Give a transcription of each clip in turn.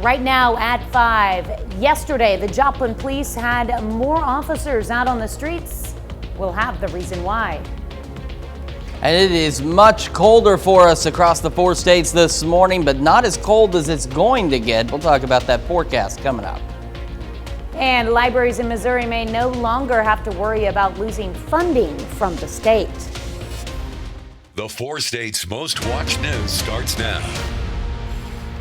Right now at 5. Yesterday, the Joplin police had more officers out on the streets. We'll have the reason why. And it is much colder for us across the 4 states this morning, but not as cold as it's going to get. We'll talk about that forecast coming up. And libraries in Missouri may no longer have to worry about losing funding from the state. The 4 states' most watched news starts now.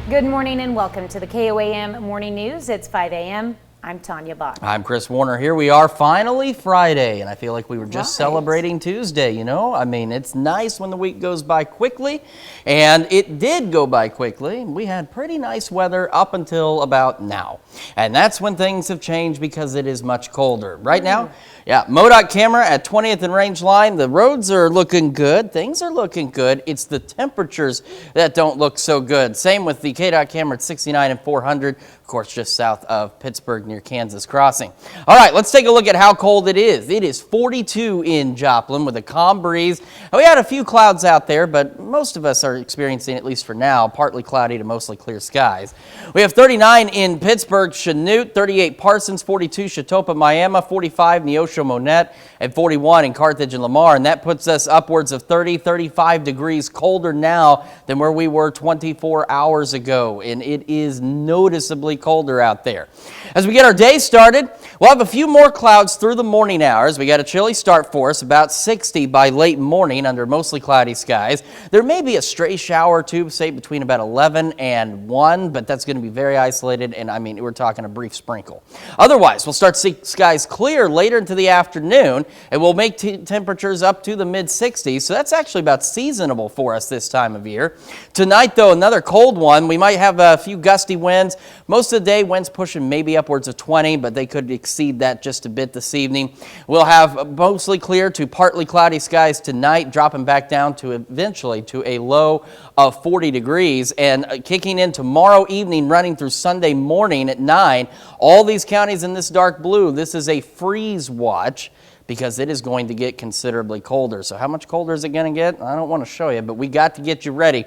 Good morning and welcome to the KOAM Morning News. It's 5 a.m. I'm Tanya Bach. I'm Chris Warner. Here we are, finally Friday, and I feel like we were just celebrating Tuesday, you know? I mean, it's nice when the week goes by quickly, and it did go by quickly. We had pretty nice weather up until about now, and that's when things have changed because it is much colder. Right now, MoDOT camera at 20th and Range Line. The roads are looking good. Things are looking good. It's the temperatures that don't look so good. Same with the KDOT camera at 69 and 400, of course, just south of Pittsburgh near Kansas Crossing. All right, let's take a look at how cold it is. It is 42 in Joplin with a calm breeze. We had a few clouds out there, but most of us are experiencing, at least for now, partly cloudy to mostly clear skies. We have 39 in Pittsburgh, Chanute, 38 Parsons, 42 Chetopa, Miami, 45 Neosho, Monette, and 41 in Carthage and Lamar, and that puts us upwards of 30, 35 degrees colder now than where we were 24 hours ago, and it is noticeably colder out there. As we get our day started, we'll have a few more clouds through the morning hours. We got a chilly start for us, about 60 by late morning under mostly cloudy skies. There may be a stray shower or two, say between about 11 and 1, but that's going to be very isolated, and I mean, we're talking a brief sprinkle. Otherwise, we'll start to see skies clear later into the afternoon, and we'll make temperatures up to the mid-60s, so that's actually about seasonable for us this time of year. Tonight, though, another cold one. We might have a few gusty winds. Most of the day, winds pushing maybe upwards of 20, but they could exceed that just a bit this evening. We'll have mostly clear to partly cloudy skies tonight, dropping back down to eventually to a low of 40 degrees, and kicking in tomorrow evening, running through Sunday morning at 9. All these counties in this dark blue, this is a freeze watch because it is going to get considerably colder. So how much colder is it going to get? I don't want to show you, but we got to get you ready.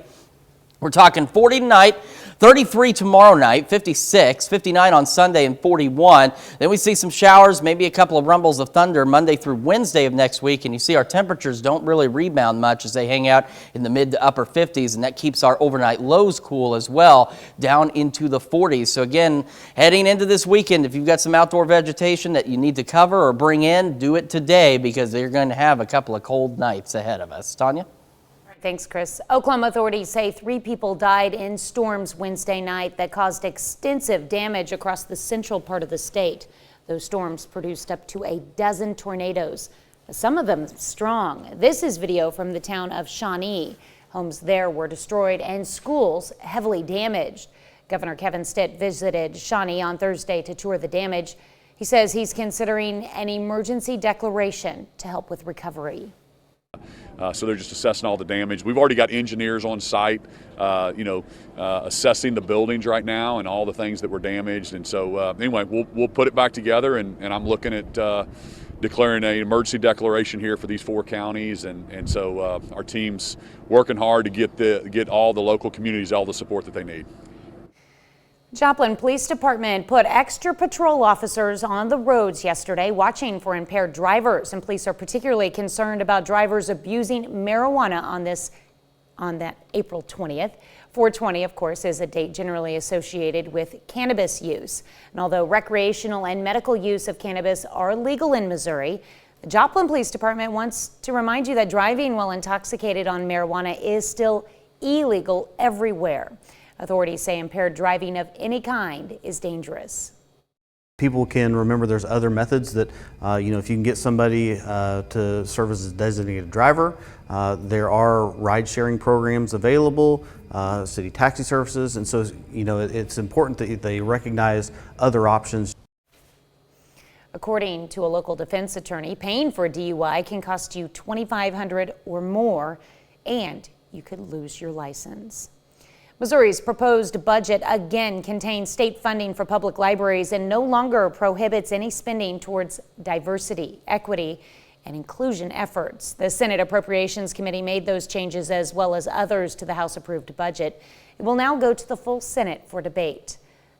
We're talking 40 tonight, 33 tomorrow night, 56, 59 on Sunday, and 41. Then we see some showers, maybe a couple of rumbles of thunder Monday through Wednesday of next week. And you see our temperatures don't really rebound much as they hang out in the mid to upper 50s. And that keeps our overnight lows cool as well, down into the 40s. So again, heading into this weekend, if you've got some outdoor vegetation that you need to cover or bring in, do it today because you're going to have a couple of cold nights ahead of us. Tanya? Thanks, Chris. Oklahoma authorities say 3 people died in storms Wednesday night that caused extensive damage across the central part of the state. Those storms produced up to a dozen tornadoes, some of them strong. This is video from the town of Shawnee. Homes there were destroyed and schools heavily damaged. Governor Kevin Stitt visited Shawnee on Thursday to tour the damage. He says he's considering an emergency declaration to help with recovery. So they're just assessing all the damage. We've already got engineers on site, assessing the buildings right now and all the things that were damaged. And so anyway, we'll put it back together, and I'm looking at declaring an emergency declaration here for these 4 counties. And so our team's working hard to get all the local communities all the support that they need. Joplin Police Department put extra patrol officers on the roads yesterday watching for impaired drivers, and police are particularly concerned about drivers abusing marijuana on that April 20th. 420, of course, is a date generally associated with cannabis use. And although recreational and medical use of cannabis are legal in Missouri, the Joplin Police Department wants to remind you that driving while intoxicated on marijuana is still illegal everywhere. Authorities say impaired driving of any kind is dangerous. People can remember there's other methods that, if you can get somebody to serve as a designated driver, there are ride-sharing programs available, city taxi services, and so, it's important that they recognize other options. According to a local defense attorney, paying for a DUI can cost you $2,500 or more, and you could lose your license. Missouri's proposed budget again contains state funding for public libraries and no longer prohibits any spending towards diversity, equity, and inclusion efforts. The Senate Appropriations Committee made those changes as well as others to the House-approved budget. It will now go to the full Senate for debate.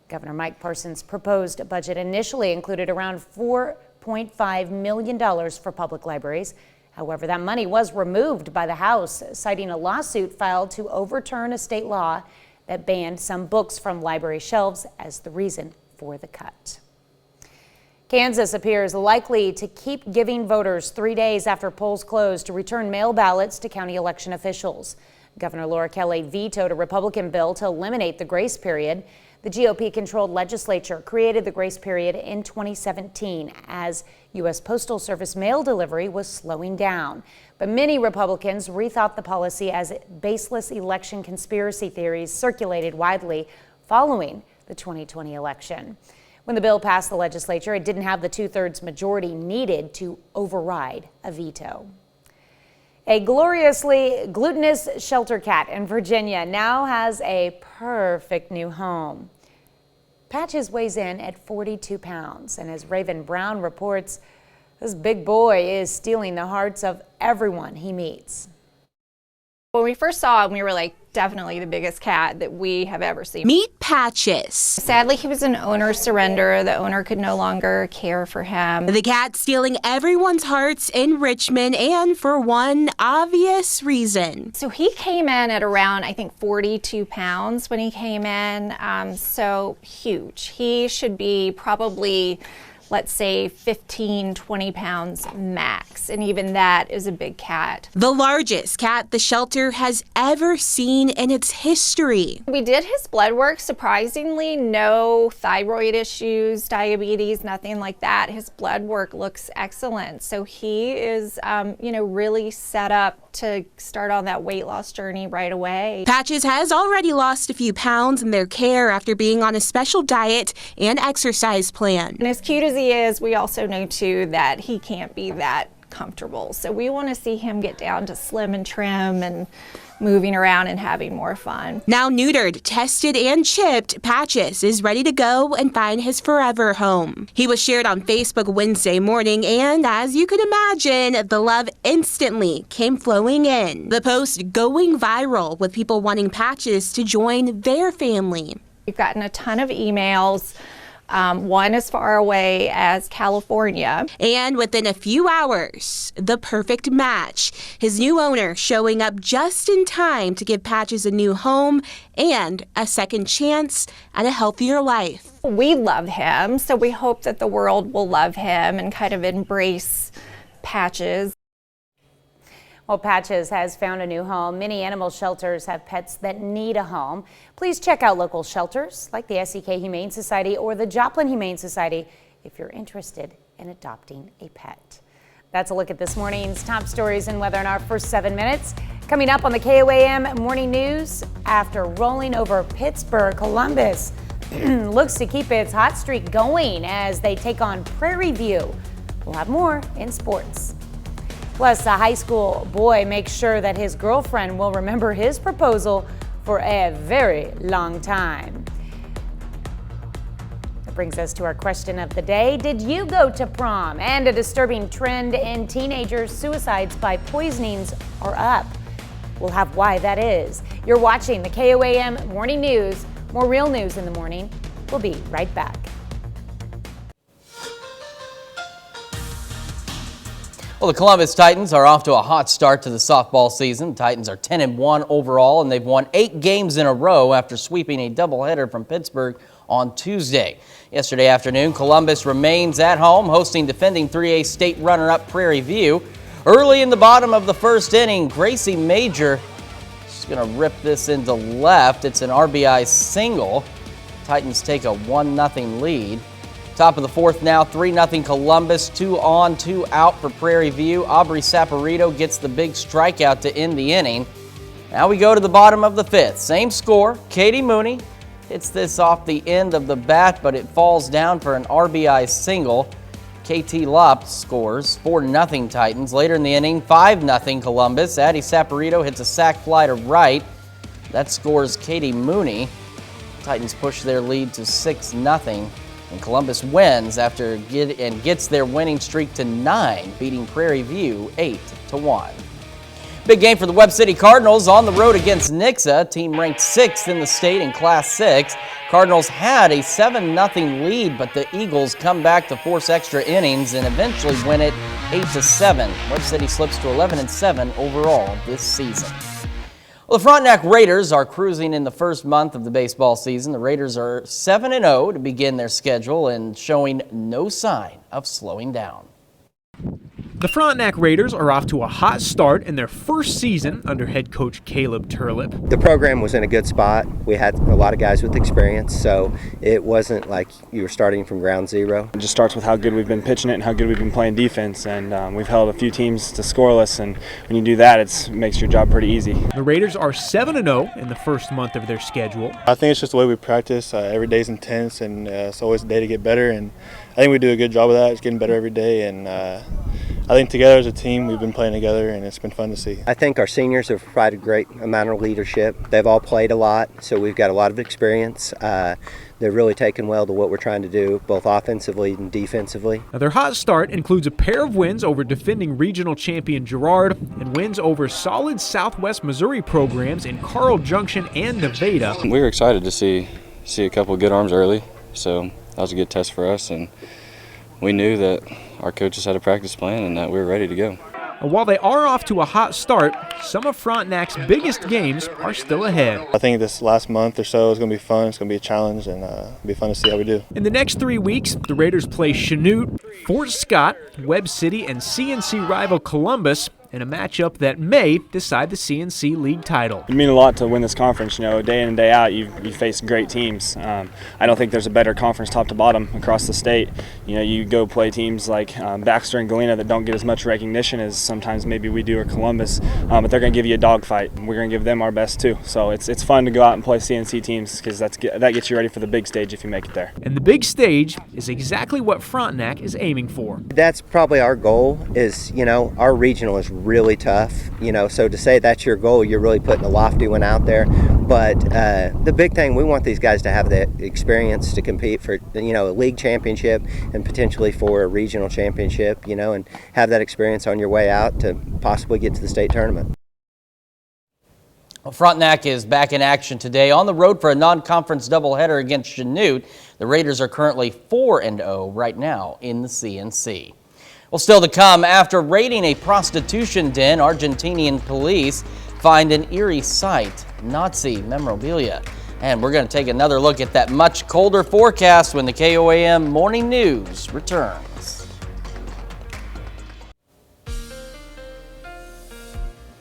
Governor Mike Parson's proposed budget initially included around $4.5 million for public libraries. However, that money was removed by the House, citing a lawsuit filed to overturn a state law that banned some books from library shelves as the reason for the cut. Kansas appears likely to keep giving voters 3 days after polls close to return mail ballots to county election officials. Governor Laura Kelly vetoed a Republican bill to eliminate the grace period. The GOP-controlled legislature created the grace period in 2017 as U.S. Postal Service mail delivery was slowing down. But many Republicans rethought the policy as baseless election conspiracy theories circulated widely following the 2020 election. When the bill passed the legislature, it didn't have the 2/3 majority needed to override a veto. A gloriously glutinous shelter cat in Virginia now has a perfect new home. Patches weighs in at 42 pounds, and as Raven Brown reports, this big boy is stealing the hearts of everyone he meets. When we first saw him, we were like, definitely the biggest cat that we have ever seen. Meet Patches. Sadly, he was an owner surrender. The owner could no longer care for him. The cat stealing everyone's hearts in Richmond, and for one obvious reason. So he came in at around, I think, 42 pounds when he came in. So huge. He should be probably, let's say, 15, 20 pounds max. And even that is a big cat. The largest cat the shelter has ever seen in its history. We did his blood work. Surprisingly, no thyroid issues, diabetes, nothing like that. His blood work looks excellent. So he is, really set up to start on that weight loss journey right away. Patches has already lost a few pounds in their care after being on a special diet and exercise plan. And as cute as he is, we also know too that he can't be that comfortable. So we want to see him get down to slim and trim and moving around and having more fun. Now neutered, tested, and chipped, Patches is ready to go and find his forever home. He was shared on Facebook Wednesday morning, and as you could imagine, the love instantly came flowing in. The post going viral with people wanting Patches to join their family. We've gotten a ton of emails. One as far away as California. And within a few hours, the perfect match. His new owner showing up just in time to give Patches a new home and a second chance at a healthier life. We love him, so we hope that the world will love him and kind of embrace Patches. Well, Patches has found a new home. Many animal shelters have pets that need a home. Please check out local shelters like the SEK Humane Society or the Joplin Humane Society if you're interested in adopting a pet. That's a look at this morning's top stories and weather in our first 7 minutes. Coming up on the KOAM Morning News, after rolling over Pittsburgh, Columbus looks to keep its hot streak going as they take on Prairie View. We'll have more in sports. Plus, a high school boy makes sure that his girlfriend will remember his proposal for a very long time. That brings us to our question of the day. Did you go to prom? And a disturbing trend in teenagers' suicides by poisonings are up. We'll have why that is. You're watching the KOAM Morning News. More real news in the morning. We'll be right back. Well, the Columbus Titans are off to a hot start to the softball season. The Titans are 10-1 overall, and they've won 8 games in a row after sweeping a doubleheader from Pittsburgh on Tuesday. Yesterday afternoon, Columbus remains at home, hosting defending 3A state runner-up Prairie View. Early in the bottom of the first inning, Gracie Major is going to rip this into left. It's an RBI single. Titans take a 1-0 lead. Top of the fourth now, 3-0 Columbus, 2 on, 2 out for Prairie View. Aubrey Saporito gets the big strikeout to end the inning. Now we go to the bottom of the fifth. Same score, Katie Mooney hits this off the end of the bat, but it falls down for an RBI single. KT Lopp scores, 4-0 Titans. Later in the inning, 5-0 Columbus. Addie Saporito hits a sac fly to right. That scores Katie Mooney. Titans push their lead to 6-0. And Columbus wins gets their winning streak to 9, beating Prairie View 8-1. Big game for the Webb City Cardinals on the road against Nixa, team ranked 6th in the state in Class 6. Cardinals had a 7-0 lead, but the Eagles come back to force extra innings and eventually win it 8-7. Webb City slips to 11-7 overall this season. Well, the Frontenac Raiders are cruising in the first month of the baseball season. The Raiders are 7-0 to begin their schedule and showing no sign of slowing down. The Frontenac Raiders are off to a hot start in their first season under head coach Caleb Turlip. The program was in a good spot. We had a lot of guys with experience, so it wasn't like you were starting from ground zero. It just starts with how good we've been pitching it and how good we've been playing defense, and we've held a few teams to scoreless, and when you do that, it makes your job pretty easy. The Raiders are 7-0 in the first month of their schedule. I think it's just the way we practice. Every day's intense, and it's always a day to get better, and I think we do a good job of that. It's getting better every day, and I think together as a team, we've been playing together, and it's been fun to see. I think our seniors have provided a great amount of leadership. They've all played a lot, so we've got a lot of experience. They're really taken well to what we're trying to do, both offensively and defensively. Now, their hot start includes a pair of wins over defending regional champion Girard and wins over solid Southwest Missouri programs in Carl Junction and Nevada. We were excited to see a couple of good arms early, so that was a good test for us, and we knew that our coaches had a practice plan and that we were ready to go. And while they are off to a hot start, some of Frontenac's biggest games are still ahead. I think this last month or so is going to be fun. It's going to be a challenge, and it'll be fun to see how we do. In the next 3 weeks, the Raiders play Chanute, Fort Scott, Webb City, and CNC rival Columbus in a matchup that may decide the CNC league title. It means a lot to win this conference. You know, day in and day out, you face great teams. I don't think there's a better conference top to bottom across the state. You know, you go play teams like Baxter and Galena that don't get as much recognition as sometimes maybe we do, or Columbus, but they're going to give you a dogfight. We're going to give them our best too. So it's fun to go out and play CNC teams because that gets you ready for the big stage if you make it there. And the big stage is exactly what Frontenac is aiming for. That's probably our goal. Is, you know, our regional is really tough, you know, so to say that's your goal, you're really putting a lofty one out there. But the big thing, we want these guys to have the experience to compete for, you know, a league championship and potentially for a regional championship, you know, and have that experience on your way out to possibly get to the state tournament. Well, Frontenac is back in action today on the road for a non-conference doubleheader against Chanute. The Raiders are currently 4-0 right now in the CNC. Well, still to come, after raiding a prostitution den, Argentinian police find an eerie sight, Nazi memorabilia. And we're going to take another look at that much colder forecast when the KOAM Morning News returns.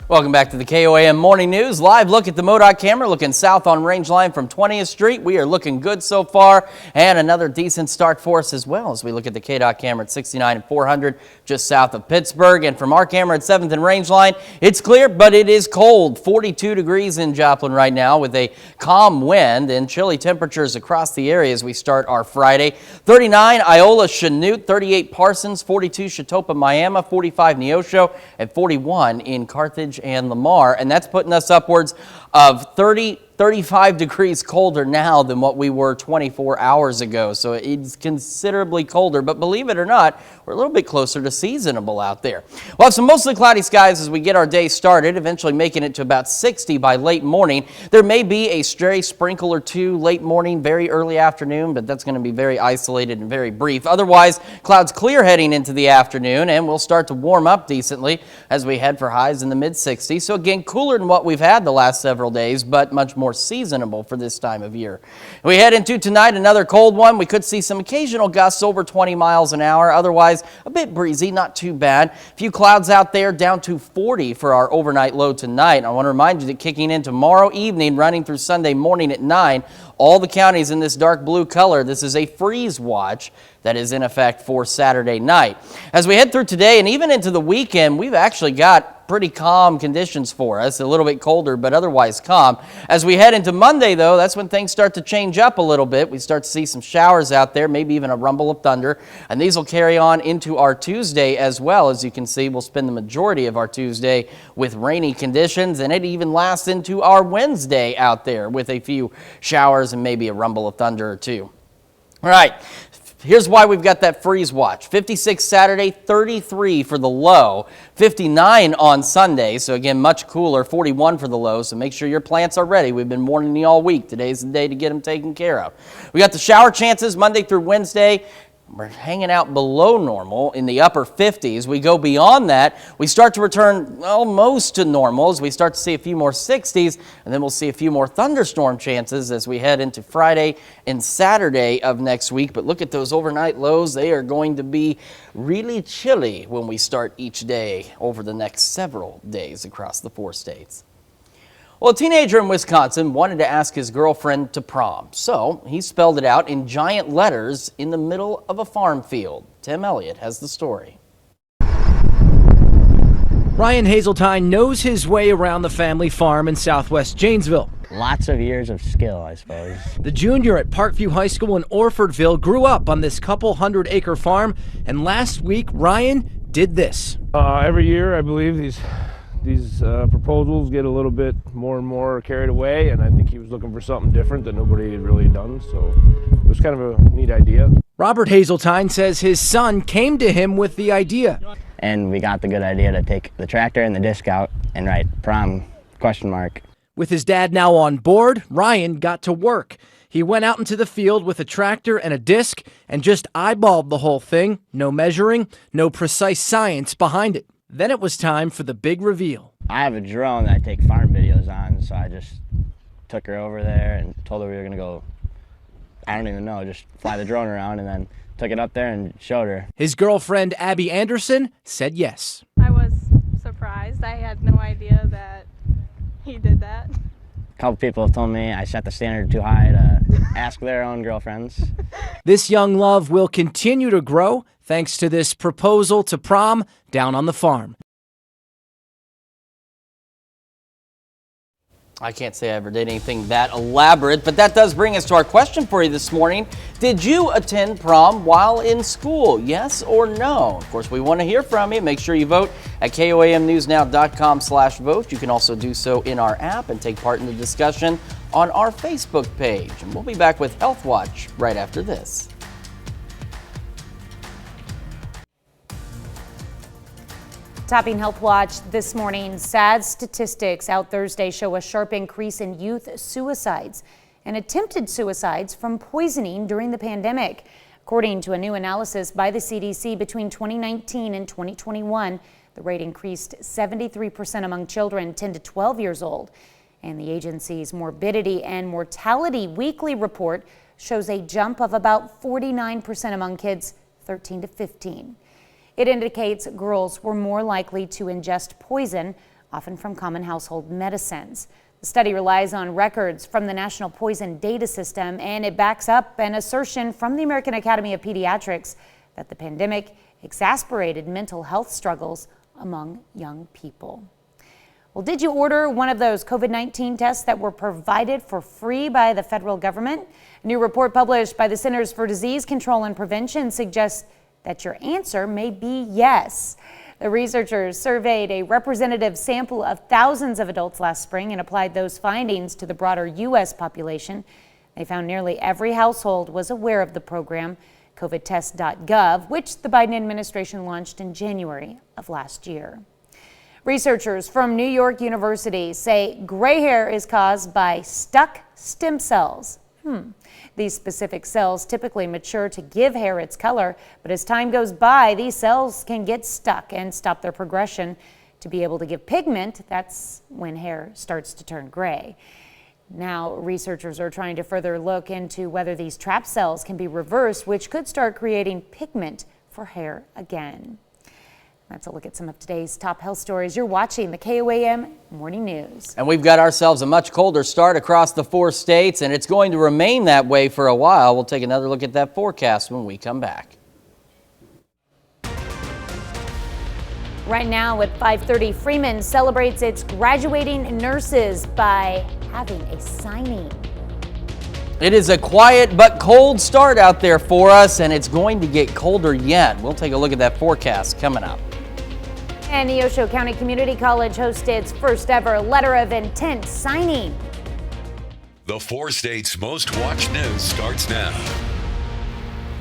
Welcome back to the KOAM Morning News. Live look at the MoDOT camera looking south on Range Line from 20th Street. We are looking good so far, and another decent start for us as well as we look at the KDOT camera at 69 and 400 just south of Pittsburgh. And from our camera at 7th and Range Line, it's clear, but it is cold. 42 degrees in Joplin right now with a calm wind and chilly temperatures across the area as we start our Friday. 39 Iola Chanute, 38 Parsons, 42 Chetopa Miami, 45 Neosho, and 41 in Carthage and Lamar, and that's putting us upwards of 35 degrees colder now than what we were 24 hours ago. So it's considerably colder, but believe it or not, we're a little bit closer to seasonable out there. We'll have some mostly cloudy skies as we get our day started, eventually making it to about 60 by late morning. There may be a stray sprinkle or two late morning, very early afternoon, but that's going to be very isolated and very brief. Otherwise, clouds clear heading into the afternoon, and we'll start to warm up decently as we head for highs in the mid-60s. So again, cooler than what we've had the last several days, but much more seasonable for this time of year. We head into tonight, another cold one. We could see some occasional gusts over 20 miles an hour. Otherwise, a bit breezy, not too bad. A few clouds out there, down to 40 for our overnight low tonight. I want to remind you that kicking in tomorrow evening, running through Sunday morning at 9, all the counties in this dark blue color, this is a freeze watch that is in effect for Saturday night. As we head through today and even into the weekend, we've actually got pretty calm conditions for us, a little bit colder, but otherwise calm. As we head into Monday, though, that's when things start to change up a little bit. We start to see some showers out there, maybe even a rumble of thunder, and these will carry on into our Tuesday as well. As you can see, we'll spend the majority of our Tuesday with rainy conditions, and it even lasts into our Wednesday out there with a few showers and maybe a rumble of thunder or two. All right. Here's why we've got that freeze watch. 56 Saturday, 33 for the low, 59 on Sunday. So again, much cooler, 41 for the low. So make sure your plants are ready. We've been warning you all week. Today's the day to get them taken care of. We got the shower chances Monday through Wednesday. We're hanging out below normal in the upper 50s. We go beyond that. We start to return almost to normal as we start to see a few more 60s, and then we'll see a few more thunderstorm chances as we head into Friday and Saturday of next week. But look at those overnight lows. They are going to be really chilly when we start each day over the next several days across the 4 states. Well, a teenager in Wisconsin wanted to ask his girlfriend to prom, so he spelled it out in giant letters in the middle of a farm field. Tim Elliott has the story. Ryan Hazeltine knows his way around the family farm in southwest Janesville. Lots of years of skill, I suppose. The junior at Parkview High School in Orfordville grew up on this couple 100-acre farm, and last week Ryan did this. Every year, I believe these proposals get a little bit more and more carried away, and I think he was looking for something different that nobody had really done, so it was kind of a neat idea. Robert Hazeltine says his son came to him with the idea. And we got the good idea to take the tractor and the disc out and write prom ? With his dad now on board, Ryan got to work. He went out into the field with a tractor and a disc and just eyeballed the whole thing. No measuring, no precise science behind it. Then it was time for the big reveal. I have a drone that I take farm videos on, so I just took her over there and told her we were going to go, I don't even know, just fly the drone around, and then took it up there and showed her. His girlfriend, Abby Anderson, said yes. I was surprised. I had no idea that he did that. A couple people have told me I set the standard too high to ask their own girlfriends. This young love will continue to grow thanks to this proposal to prom down on the farm. I can't say I ever did anything that elaborate, but that does bring us to our question for you this morning. Did you attend prom while in school? Yes or no? Of course, we want to hear from you. Make sure you vote at KOAMnewsnow.com/vote. You can also do so in our app and take part in the discussion on our Facebook page. And we'll be back with Health Watch right after this. Topping Health Watch this morning, sad statistics out Thursday show a sharp increase in youth suicides and attempted suicides from poisoning during the pandemic. According to a new analysis by the CDC, between 2019 and 2021, the rate increased 73% among children 10 to 12 years old. And the agency's Morbidity and Mortality Weekly report shows a jump of about 49% among kids 13 to 15. It indicates girls were more likely to ingest poison, often from common household medicines. The study relies on records from the National Poison Data System, and it backs up an assertion from the American Academy of Pediatrics that the pandemic exacerbated mental health struggles among young people. Well, did you order one of those COVID-19 tests that were provided for free by the federal government? A new report published by the Centers for Disease Control and Prevention suggests that your answer may be yes. The researchers surveyed a representative sample of thousands of adults last spring and applied those findings to the broader U.S. population. They found nearly every household was aware of the program, covidtest.gov, which the Biden administration launched in January of last year. Researchers from New York University say gray hair is caused by stuck stem cells. These specific cells typically mature to give hair its color, but as time goes by, these cells can get stuck and stop their progression. To be able to give pigment, that's when hair starts to turn gray. Now, researchers are trying to further look into whether these trapped cells can be reversed, which could start creating pigment for hair again. That's a look at some of today's top health stories. You're watching the KOAM Morning News. And we've got ourselves a much colder start across the 4 states, and it's going to remain that way for a while. We'll take another look at that forecast when we come back. Right now at 5:30, Freeman celebrates its graduating nurses by having a signing. It is a quiet but cold start out there for us, and it's going to get colder yet. We'll take a look at that forecast coming up. And Neosho County Community College hosted its first ever letter of intent signing. The 4 states' most watched news starts now.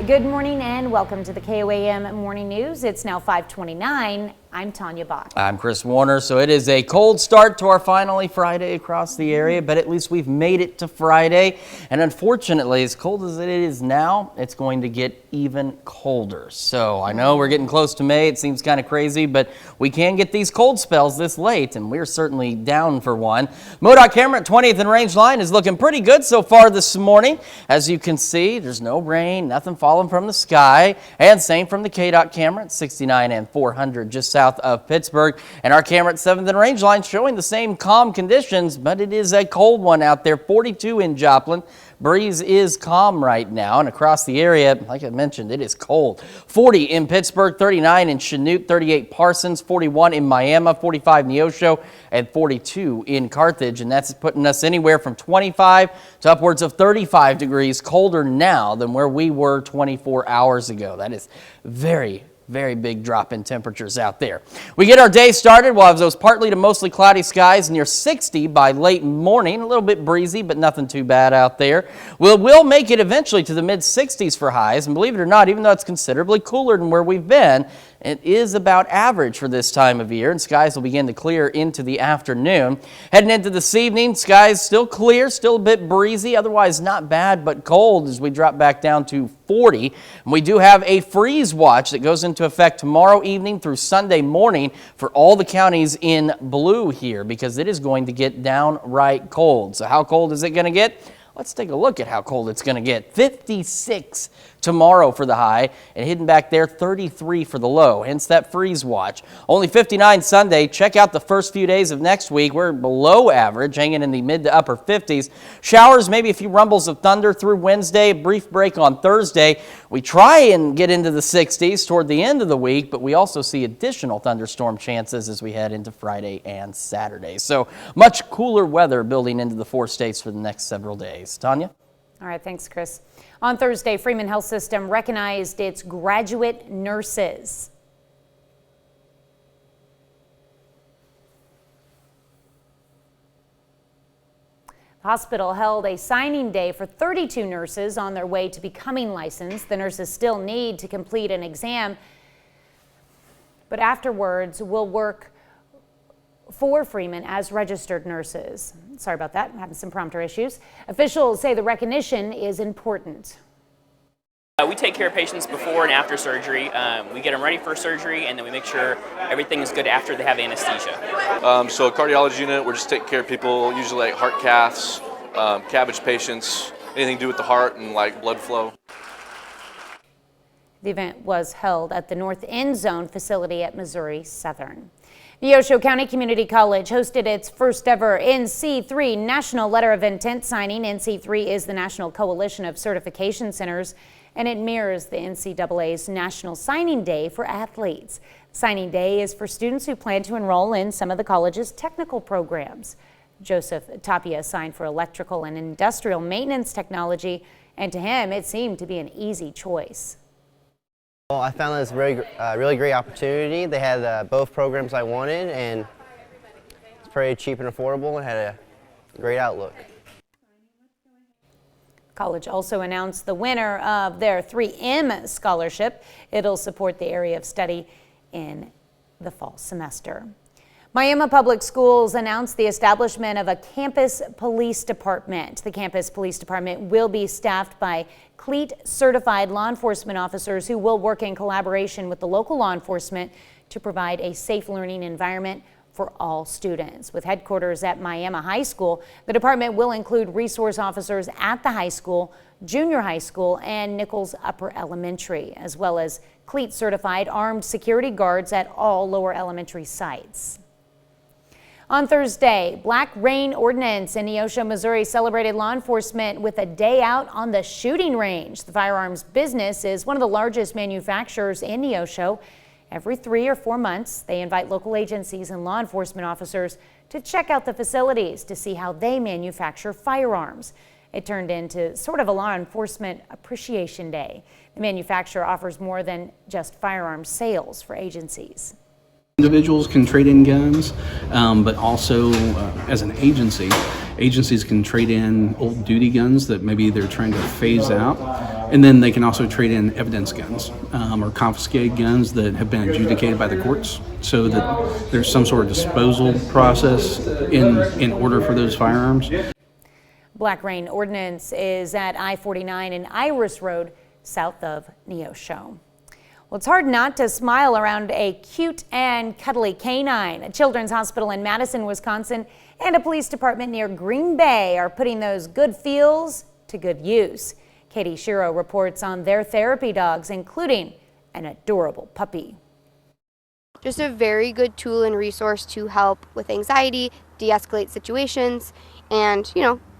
Good morning and welcome to the KOAM Morning News. It's now 5:29. I'm Tanya Bach. I'm Chris Warner. So it is a cold start to our finally Friday across the area, but at least we've made it to Friday. And unfortunately, as cold as it is now, it's going to get even colder. So I know we're getting close to May. It seems kind of crazy, but we can get these cold spells this late, and we're certainly down for one. MoDOT camera at 20th and Range Line is looking pretty good so far this morning. As you can see, there's no rain, nothing falling from the sky, and same from the KDOT camera at 69 and 400 just south of Pittsburgh. And our camera at 7th and Range Line showing the same calm conditions, but it is a cold one out there. 42 in Joplin. Breeze is calm right now, and across the area, like I mentioned, it is cold. 40 in Pittsburgh, 39 in Chanute, 38 Parsons, 41 in Miami, 45 Neosho, and 42 in Carthage. And that's putting us anywhere from 25 to upwards of 35 degrees colder now than where we were 24 hours ago. That is very big drop in temperatures out there. We get our day started. We'll have those partly to mostly cloudy skies near 60 by late morning. A little bit breezy, but nothing too bad out there. We'll make it eventually to the mid 60s for highs. And believe it or not, even though it's considerably cooler than where we've been, it is about average for this time of year, and skies will begin to clear into the afternoon. Heading into this evening, skies still clear, still a bit breezy, otherwise not bad, but cold as we drop back down to 40. And we do have a freeze watch that goes into effect tomorrow evening through Sunday morning for all the counties in blue here, because it is going to get downright cold. So how cold is it going to get? Let's take a look at how cold it's going to get. 56 tomorrow for the high, and hidden back there 33 for the low, hence that freeze watch. Only 59 Sunday. Check out the first few days of next week. We're below average, hanging in the mid to upper 50s. Showers, maybe a few rumbles of thunder through Wednesday, a brief break on Thursday. We try and get into the 60s toward the end of the week, but we also see additional thunderstorm chances as we head into Friday and Saturday. So much cooler weather building into the 4 states for the next several days. Tanya? All right, thanks, Chris. On Thursday, Freeman Health System recognized its graduate nurses. The hospital held a signing day for 32 nurses on their way to becoming licensed. The nurses still need to complete an exam, but afterwards will work for Freeman as registered nurses. Sorry about that, I'm having some prompter issues. Officials say the recognition is important. We take care of patients before and after surgery. We get them ready for surgery, and then we make sure everything is good after they have anesthesia. So cardiology unit, we're just taking care of people, usually like heart caths, cabbage patients, anything to do with the heart and like blood flow. The event was held at the North End Zone facility at Missouri Southern. Neosho County Community College hosted its first ever NC3 National Letter of Intent signing. NC3 is the National Coalition of Certification Centers, and it mirrors the NCAA's National Signing Day for athletes. Signing Day is for students who plan to enroll in some of the college's technical programs. Joseph Tapia signed for electrical and industrial maintenance technology, and to him it seemed to be an easy choice. Well, I found this really great opportunity. They had both programs I wanted, and it's pretty cheap and affordable and had a great outlook. College also announced the winner of their 3M scholarship. It'll support the area of study in the fall semester. Miami Public Schools announced the establishment of a campus police department. The campus police department will be staffed by CLEAT certified law enforcement officers who will work in collaboration with the local law enforcement to provide a safe learning environment for all students. With headquarters at Miami High School, the department will include resource officers at the high school, junior high school, and Nichols Upper Elementary, as well as CLEAT certified armed security guards at all lower elementary sites. On Thursday, Black Rain Ordnance in Neosho, Missouri celebrated law enforcement with a day out on the shooting range. The firearms business is one of the largest manufacturers in Neosho. Every 3 or 4 months, they invite local agencies and law enforcement officers to check out the facilities to see how they manufacture firearms. It turned into sort of a law enforcement appreciation day. The manufacturer offers more than just firearms sales for agencies. Individuals can trade in guns, but also as an agency, agencies can trade in old duty guns that maybe they're trying to phase out, and then they can also trade in evidence guns or confiscated guns that have been adjudicated by the courts, so that there's some sort of disposal process in order for those firearms. Black Rain Ordinance is at I-49 and Iris Road, south of Neosho. Well, it's hard not to smile around a cute and cuddly canine. A children's hospital in Madison, Wisconsin, and a police department near Green Bay are putting those good feels to good use. Katie Shiro reports on their therapy dogs, including an adorable puppy. Just a very good tool and resource to help with anxiety, de-escalate situations, and,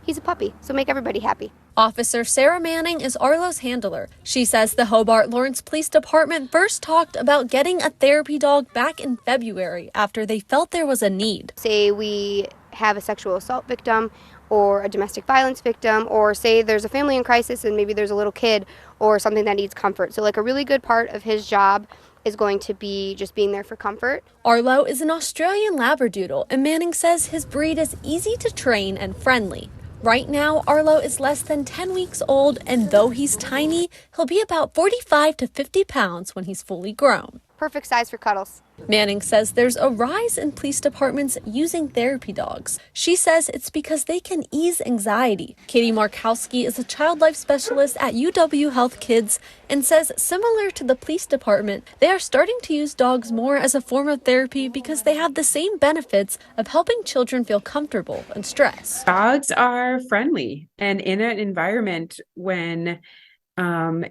he's a puppy, so make everybody happy. Officer Sarah Manning is Arlo's handler. She says the Hobart Lawrence Police Department first talked about getting a therapy dog back in February after they felt there was a need. Say we have a sexual assault victim or a domestic violence victim, or say there's a family in crisis and maybe there's a little kid or something that needs comfort. So like a really good part of his job is going to be just being there for comfort. Arlo is an Australian Labradoodle, and Manning says his breed is easy to train and friendly. Right now, Arlo is less than 10 weeks old, and though he's tiny, he'll be about 45 to 50 pounds when he's fully grown. Perfect size for cuddles. Manning says there's a rise in police departments using therapy dogs. She says it's because they can ease anxiety. Katie Markowski is a child life specialist at UW Health Kids and says similar to the police department, they are starting to use dogs more as a form of therapy because they have the same benefits of helping children feel comfortable and stressed. Dogs are friendly, and in an environment when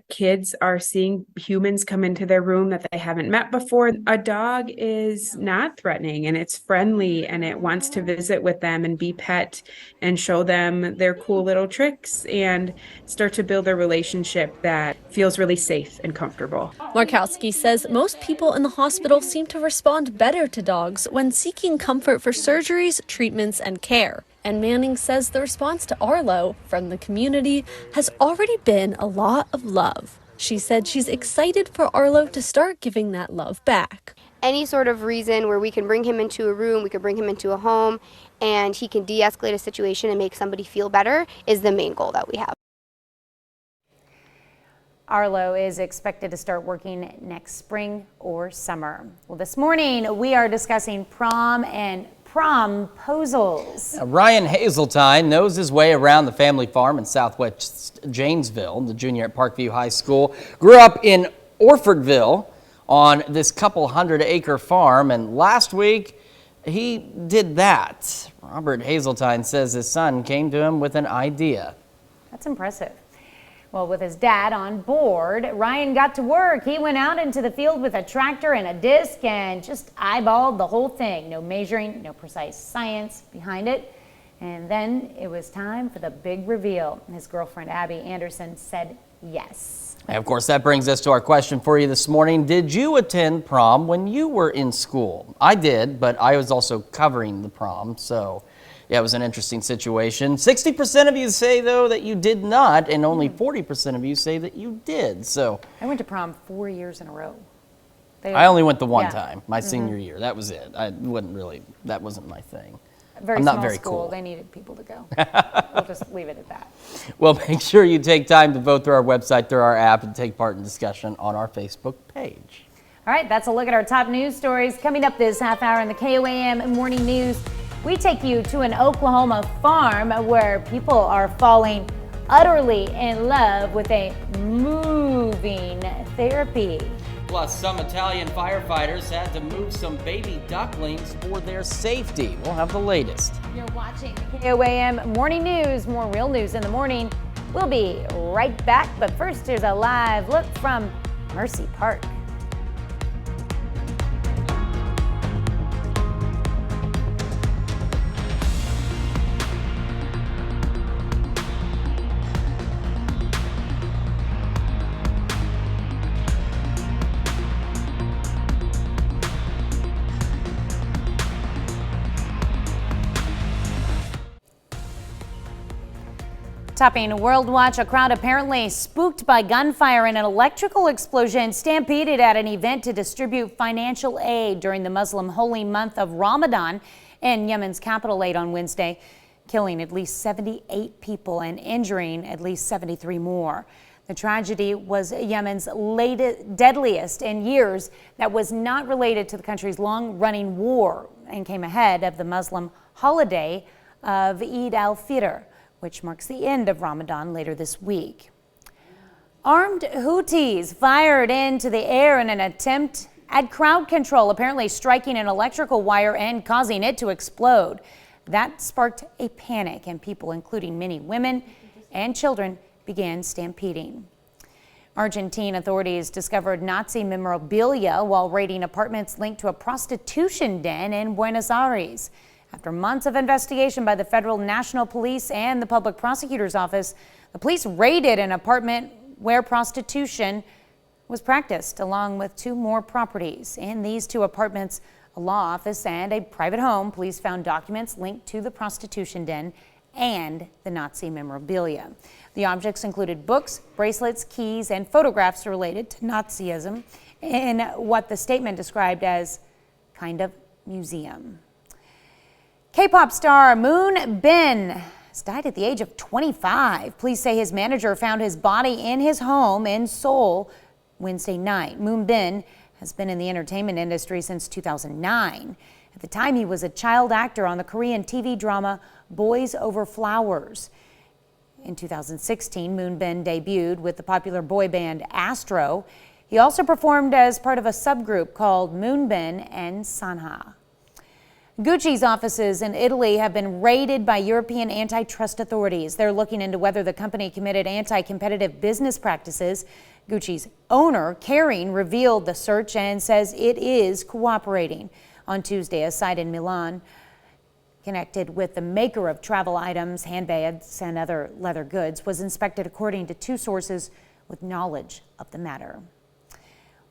kids are seeing humans come into their room that they haven't met before, a dog is not threatening, and it's friendly, and it wants to visit with them and be pet and show them their cool little tricks and start to build a relationship that feels really safe and comfortable. Markowski says most people in the hospital seem to respond better to dogs when seeking comfort for surgeries, treatments, and care. And Manning says the response to Arlo from the community has already been a lot of love. She said she's excited for Arlo to start giving that love back. Any sort of reason where we can bring him into a room, we can bring him into a home, and he can de-escalate a situation and make somebody feel better is the main goal that we have. Arlo is expected to start working next spring or summer. Well, this morning we are discussing prom and promposals. Ryan Hazeltine knows his way around the family farm in southwest Janesville. The junior at Parkview High School grew up in Orfordville on this couple 100-acre farm, and last week he did that. Robert Hazeltine says his son came to him with an idea. That's impressive. Well, with his dad on board, Ryan got to work. He went out into the field with a tractor and a disc and just eyeballed the whole thing. No measuring, no precise science behind it. And then it was time for the big reveal. His girlfriend, Abby Anderson, said yes. And of course, that brings us to our question for you this morning. Did you attend prom when you were in school? I did, but I was also covering the prom, so yeah, it was an interesting situation. 60% of you say, though, that you did not, and only 40% of you say that you did. So I went to prom 4 years in a row. I only went the one time, my senior year. That was it. That wasn't my thing. I'm not very school. cool. They needed people to go. We'll just leave it at that. Well, make sure you take time to vote through our website, through our app, and take part in discussion on our Facebook page. All right, that's a look at our top news stories. Coming up this half hour in the KOAM Morning News, we take you to an Oklahoma farm where people are falling utterly in love with a moving therapy. Plus, some Italian firefighters had to move some baby ducklings for their safety. We'll have the latest. You're watching the KOAM Morning News. More real news in the morning. We'll be right back, but first, here's a live look from Mercy Park. Topping World Watch, a crowd apparently spooked by gunfire and an electrical explosion stampeded at an event to distribute financial aid during the Muslim holy month of Ramadan in Yemen's capital late on Wednesday. killing at least 78 people and injuring at least 73 more. The tragedy was Yemen's deadliest in years that was not related to the country's long-running war and came ahead of the Muslim holiday of Eid al-Fitr, which marks the end of Ramadan later this week. Armed Houthis fired into the air in an attempt at crowd control, apparently striking an electrical wire and causing it to explode. That sparked a panic, and people, including many women and children, began stampeding. Argentine authorities discovered Nazi memorabilia while raiding apartments linked to a prostitution den in Buenos Aires. After months of investigation by the Federal National Police and the Public Prosecutor's Office, the police raided an apartment where prostitution was practiced, along with 2 more properties. In these 2 apartments, a law office and a private home, police found documents linked to the prostitution den and the Nazi memorabilia. The objects included books, bracelets, keys, and photographs related to Nazism in what the statement described as kind of museum. K-pop star Moon Bin has died at the age of 25. Police say his manager found his body in his home in Seoul Wednesday night. Moon Bin has been in the entertainment industry since 2009. At the time, he was a child actor on the Korean TV drama Boys Over Flowers. In 2016, Moon Bin debuted with the popular boy band Astro. He also performed as part of a subgroup called Moonbin and Sanha. Gucci's offices in Italy have been raided by European antitrust authorities. They're looking into whether the company committed anti-competitive business practices. Gucci's owner, Kering, revealed the search and says it is cooperating. On Tuesday, a site in Milan connected with the maker of travel items, handbags, and other leather goods was inspected according to 2 sources with knowledge of the matter.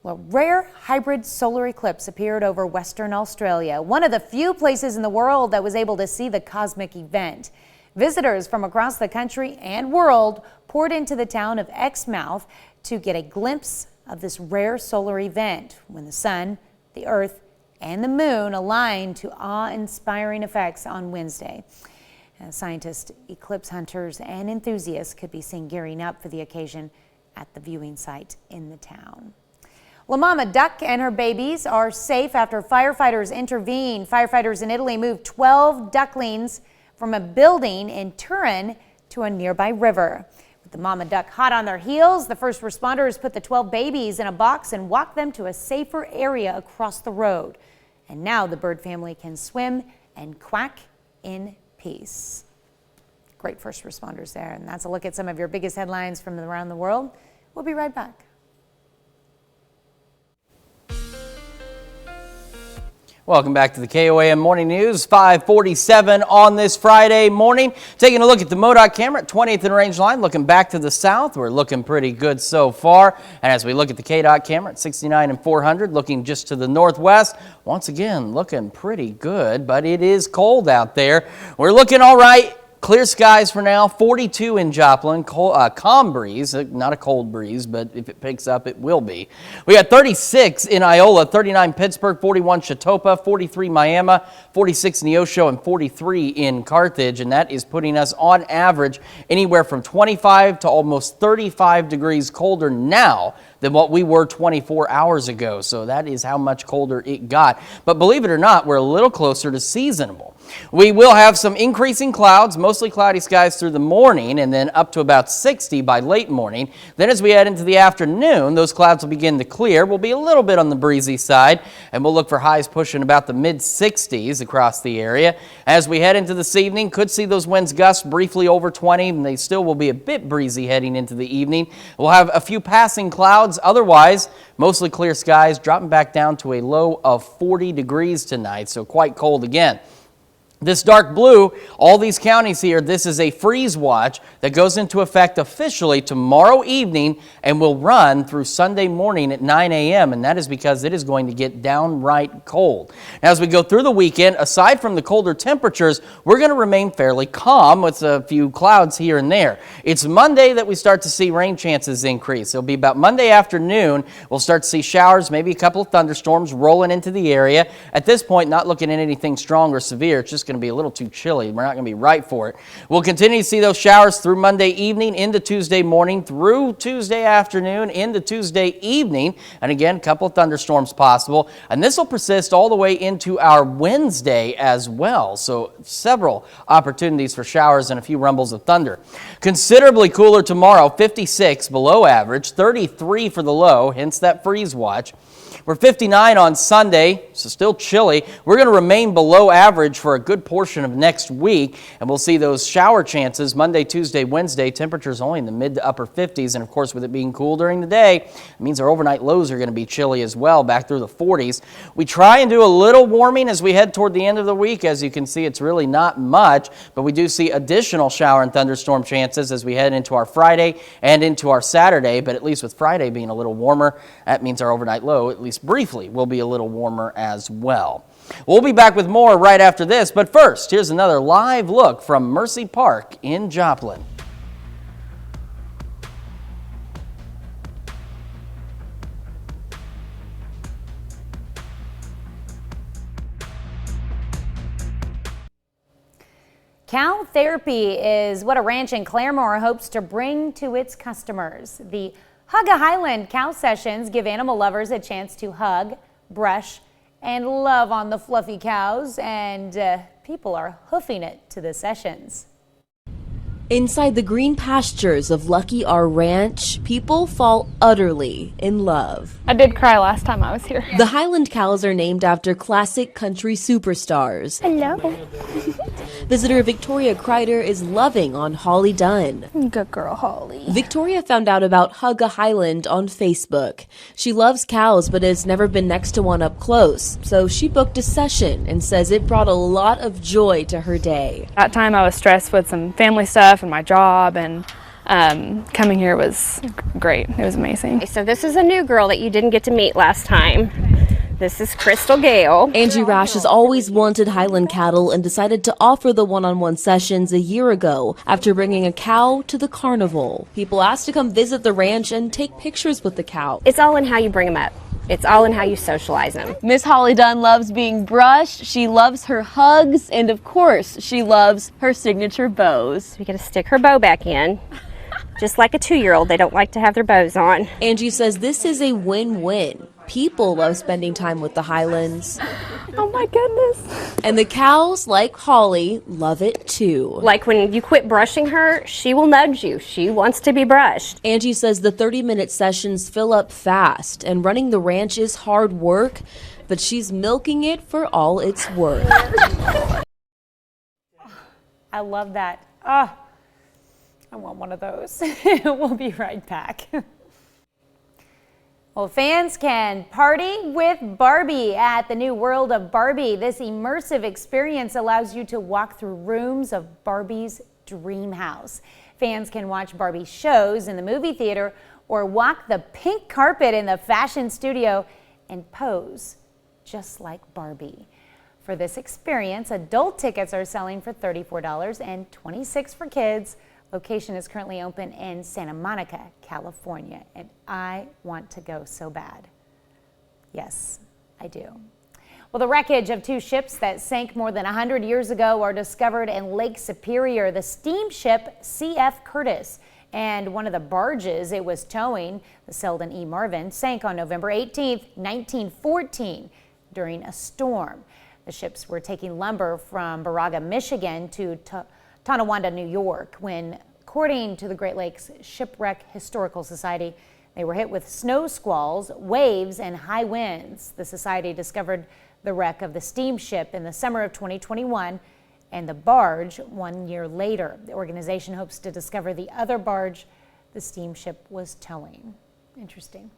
Well, rare hybrid solar eclipse appeared over Western Australia, one of the few places in the world that was able to see the cosmic event. Visitors from across the country and world poured into the town of Exmouth to get a glimpse of this rare solar event when the sun, the earth, and the moon aligned to awe-inspiring effects on Wednesday. Scientists, eclipse hunters, and enthusiasts could be seen gearing up for the occasion at the viewing site in the town. La Mama Duck and her babies are safe after firefighters intervened. Firefighters in Italy moved 12 ducklings from a building in Turin to a nearby river. With the Mama Duck hot on their heels, the first responders put the 12 babies in a box and walked them to a safer area across the road. And now the bird family can swim and quack in peace. Great first responders there. And that's a look at some of your biggest headlines from around the world. We'll be right back. Welcome back to the KOAM Morning News, 5:47 on this Friday morning. Taking a look at the MoDOT camera at 20th and Rangeline, looking back to the south. We're looking pretty good so far. And as we look at the KDOT camera at 69 and 400, looking just to the northwest, once again, looking pretty good, but it is cold out there. We're looking all right. Clear skies for now, 42 in Joplin, calm breeze, not a cold breeze, but if it picks up, it will be. We got 36 in Iola, 39 Pittsburgh, 41 Chetopa, 43 Miami, 46 Neosho, and 43 in Carthage, and that is putting us on average anywhere from 25 to almost 35 degrees colder now than what we were 24 hours ago. So that is how much colder it got. But believe it or not, we're a little closer to seasonable. We will have some increasing clouds, mostly cloudy skies through the morning, and then up to about 60 by late morning. Then as we head into the afternoon, those clouds will begin to clear. We'll be a little bit on the breezy side, and we'll look for highs pushing about the mid-60s across the area. As we head into this evening, could see those winds gust briefly over 20, and they still will be a bit breezy heading into the evening. We'll have a few passing clouds. Otherwise, mostly clear skies, dropping back down to a low of 40 degrees tonight, so quite cold again. This dark blue, all these counties here, this is a freeze watch that goes into effect officially tomorrow evening and will run through Sunday morning at 9 a.m. And that is because it is going to get downright cold. Now, as we go through the weekend, aside from the colder temperatures, we're going to remain fairly calm with a few clouds here and there. It's Monday that we start to see rain chances increase. It'll be about Monday afternoon. We'll start to see showers, maybe a couple of thunderstorms rolling into the area. At this point, not looking at anything strong or severe. It's just going going to be a little too chilly. We're not going to be right for it. We'll continue to see those showers through Monday evening into Tuesday morning, through Tuesday afternoon, into Tuesday evening. And again, a couple of thunderstorms possible. And this will persist all the way into our Wednesday as well. So several opportunities for showers and a few rumbles of thunder. Considerably cooler tomorrow, 56 below average, 33 for the low, hence that freeze watch. We're 59 on Sunday, so still chilly. We're going to remain below average for a good portion of next week, and we'll see those shower chances Monday, Tuesday, Wednesday. Temperatures only in the mid to upper 50s, and of course, with it being cool during the day, it means our overnight lows are going to be chilly as well, back through the 40s. We try and do a little warming as we head toward the end of the week. As you can see, it's really not much, but we do see additional shower and thunderstorm chances as we head into our Friday and into our Saturday, but at least with Friday being a little warmer, that means our overnight low, at least briefly, will be a little warmer as well. We'll be back with more right after this, but first, here's another live look from Mercy Park in Joplin. Cow therapy is what a ranch in Claremore hopes to bring to its customers. The Hug a Highland cow sessions give animal lovers a chance to hug, brush, and love on the fluffy cows, and people are hoofing it to the sessions. Inside the green pastures of Lucky R Ranch, people fall utterly in love. I did cry last time I was here. The Highland cows are named after classic country superstars. Hello. Visitor Victoria Kreider is loving on Holly Dunn. Good girl, Holly. Victoria found out about Hug a Highland on Facebook. She loves cows but has never been next to one up close, so she booked a session and says it brought a lot of joy to her day. That time I was stressed with some family stuff and my job, and coming here was great. It was amazing. So this is a new girl that you didn't get to meet last time. This is Crystal Gale. Angie Rash has always wanted Highland cattle and decided to offer the one-on-one sessions a year ago after bringing a cow to the carnival. People asked to come visit the ranch and take pictures with the cow. It's all in how you bring them up. It's all in how you socialize them. Miss Holly Dunn loves being brushed, she loves her hugs, and of course, she loves her signature bows. We got to stick her bow back in. Just like a 2-year-old, they don't like to have their bows on. Angie says this is a win-win. People love spending time with the Highlands. Oh my goodness. And the cows, like Holly, love it too. Like when you quit brushing her, she will nudge you. She wants to be brushed. Angie says the 30-minute sessions fill up fast, and running the ranch is hard work, but she's milking it for all it's worth. I love that. Oh, I want one of those. We'll be right back. Well, fans can party with Barbie at the new World of Barbie. This immersive experience allows you to walk through rooms of Barbie's dream house. Fans can watch Barbie shows in the movie theater or walk the pink carpet in the fashion studio and pose just like Barbie. For this experience, adult tickets are selling for $34 and $26 for kids. Location is currently open in Santa Monica, California, and I want to go so bad. Yes, I do. Well, the wreckage of 2 ships that sank more than 100 years ago are discovered in Lake Superior. The steamship C.F. Curtis and one of the barges it was towing, the Selden E. Marvin, sank on November 18, 1914 during a storm. The ships were taking lumber from Baraga, Michigan to Tonawanda, New York, when, according to the Great Lakes Shipwreck Historical Society, they were hit with snow squalls, waves, and high winds. The society discovered the wreck of the steamship in the summer of 2021 and the barge 1 year later. The organization hopes to discover the other barge the steamship was towing. Interesting.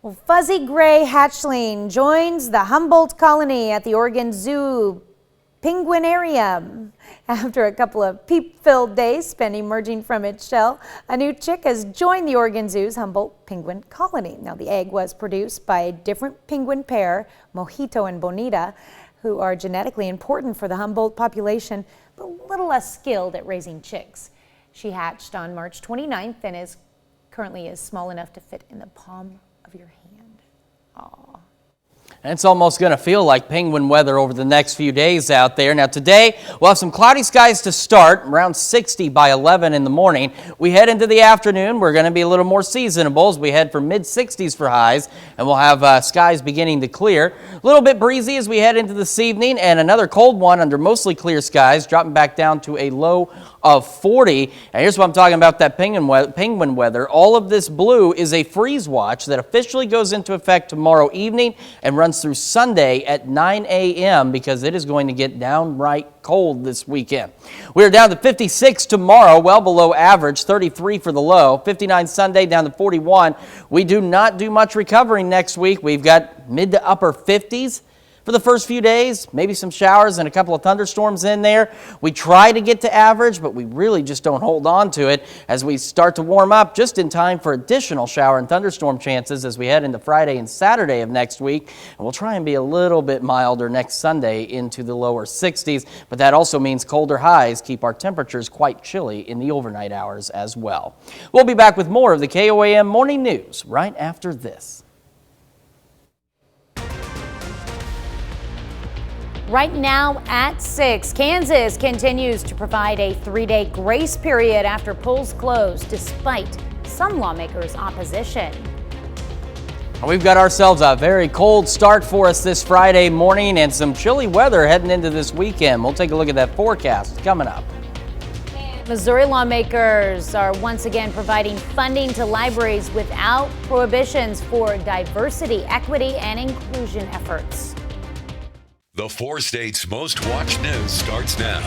Well, fuzzy gray hatchling joins the Humboldt colony at the Oregon Zoo Penguinarium. After a couple of peep-filled days spent emerging from its shell, a new chick has joined the Oregon Zoo's Humboldt penguin colony. Now, the egg was produced by a different penguin pair, Mojito and Bonita, who are genetically important for the Humboldt population, but a little less skilled at raising chicks. She hatched on March 29th and is currently small enough to fit in the palm of your hand. Aww. And it's almost going to feel like penguin weather over the next few days out there. Now today, we'll have some cloudy skies to start, around 60 by 11 in the morning. We head into the afternoon, we're going to be a little more seasonable as we head for mid-60s for highs, and we'll have skies beginning to clear. A little bit breezy as we head into this evening, and another cold one under mostly clear skies, dropping back down to a low of 40. And here's what I'm talking about, that penguin weather. All of this blue is a freeze watch that officially goes into effect tomorrow evening and runs through Sunday at 9 a.m. because it is going to get downright cold this weekend. We're down to 56 tomorrow, well below average, 33 for the low, 59 Sunday down to 41. We do not do much recovering next week. We've got mid to upper 50s. For the first few days, maybe some showers and a couple of thunderstorms in there. We try to get to average, but we really just don't hold on to it as we start to warm up just in time for additional shower and thunderstorm chances as we head into Friday and Saturday of next week. And we'll try and be a little bit milder next Sunday into the lower 60s, but that also means colder highs keep our temperatures quite chilly in the overnight hours as well. We'll be back with more of the KOAM Morning News right after this. Right now at 6, Kansas continues to provide a 3-day grace period after polls close, despite some lawmakers' opposition. We've got ourselves a very cold start for us this Friday morning and some chilly weather heading into this weekend. We'll take a look at that forecast coming up. Missouri lawmakers are once again providing funding to libraries without prohibitions for diversity, equity, and inclusion efforts. The 4 states' most watched news starts now.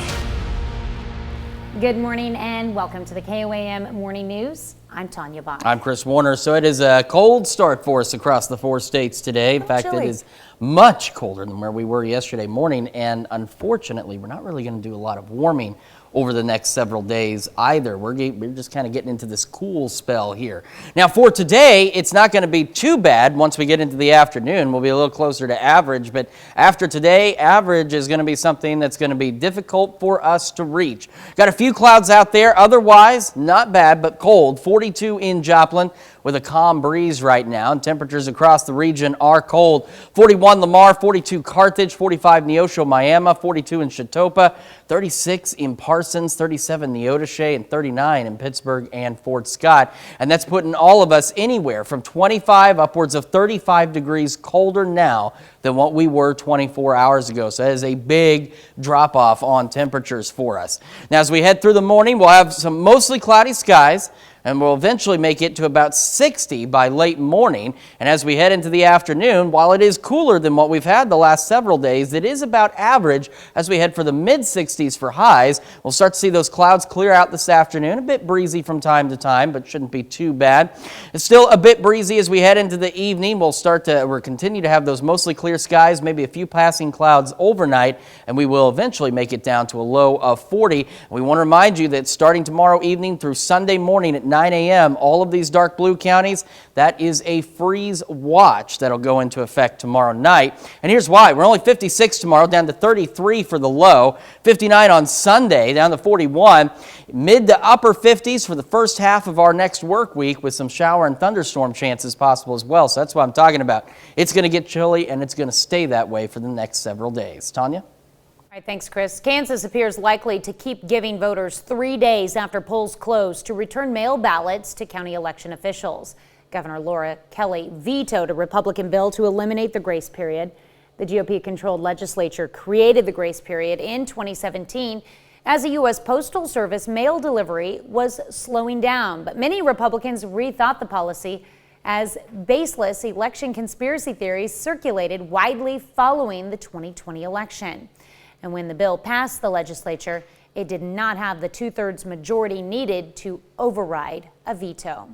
Good morning and welcome to the KOAM Morning News. I'm Tanya Bach. I'm Chris Warner. So it is a cold start for us across the 4 states today. In fact, chilly. It is much colder than where we were yesterday morning. And unfortunately, we're not really going to do a lot of warming over the next several days either. We're just kind of getting into this cool spell here. Now for today, it's not going to be too bad once we get into the afternoon. We'll be a little closer to average, but after today, average is going to be something that's going to be difficult for us to reach. Got a few clouds out there, otherwise not bad, but cold. 42 in Joplin with a calm breeze right now, and temperatures across the region are cold. 41 Lamar, 42 Carthage, 45 Neosho, Miami, 42 in Chetopa, 36 in Parsons, 37 Neodesha, and 39 in Pittsburgh and Fort Scott. And that's putting all of us anywhere from 25 upwards of 35 degrees colder now than what we were 24 hours ago. So that is a big drop off on temperatures for us. Now as we head through the morning, we'll have some mostly cloudy skies, and we'll eventually make it to about 60 by late morning. And as we head into the afternoon, while it is cooler than what we've had the last several days, it is about average as we head for the mid-60s for highs. We'll start to see those clouds clear out this afternoon. A bit breezy from time to time, but shouldn't be too bad. It's still a bit breezy as we head into the evening. We'll continue to have those mostly clear skies, maybe a few passing clouds overnight, and we will eventually make it down to a low of 40. We want to remind you that starting tomorrow evening through Sunday morning at 9 a.m., all of these dark blue counties, that is a freeze watch that'll go into effect tomorrow night. And here's why. We're only 56 tomorrow, down to 33 for the low, 59 on Sunday, down to 41, mid to upper 50s for the first half of our next work week with some shower and thunderstorm chances possible as well. So that's what I'm talking about. It's going to get chilly and it's going to stay that way for the next several days. Tanya? All right, thanks, Chris. Kansas appears likely to keep giving voters 3 days after polls close to return mail ballots to county election officials. Governor Laura Kelly vetoed a Republican bill to eliminate the grace period. The GOP-controlled legislature created the grace period in 2017 as the U.S. Postal Service mail delivery was slowing down. But many Republicans rethought the policy as baseless election conspiracy theories circulated widely following the 2020 election. And when the bill passed the legislature, it did not have the 2/3 majority needed to override a veto.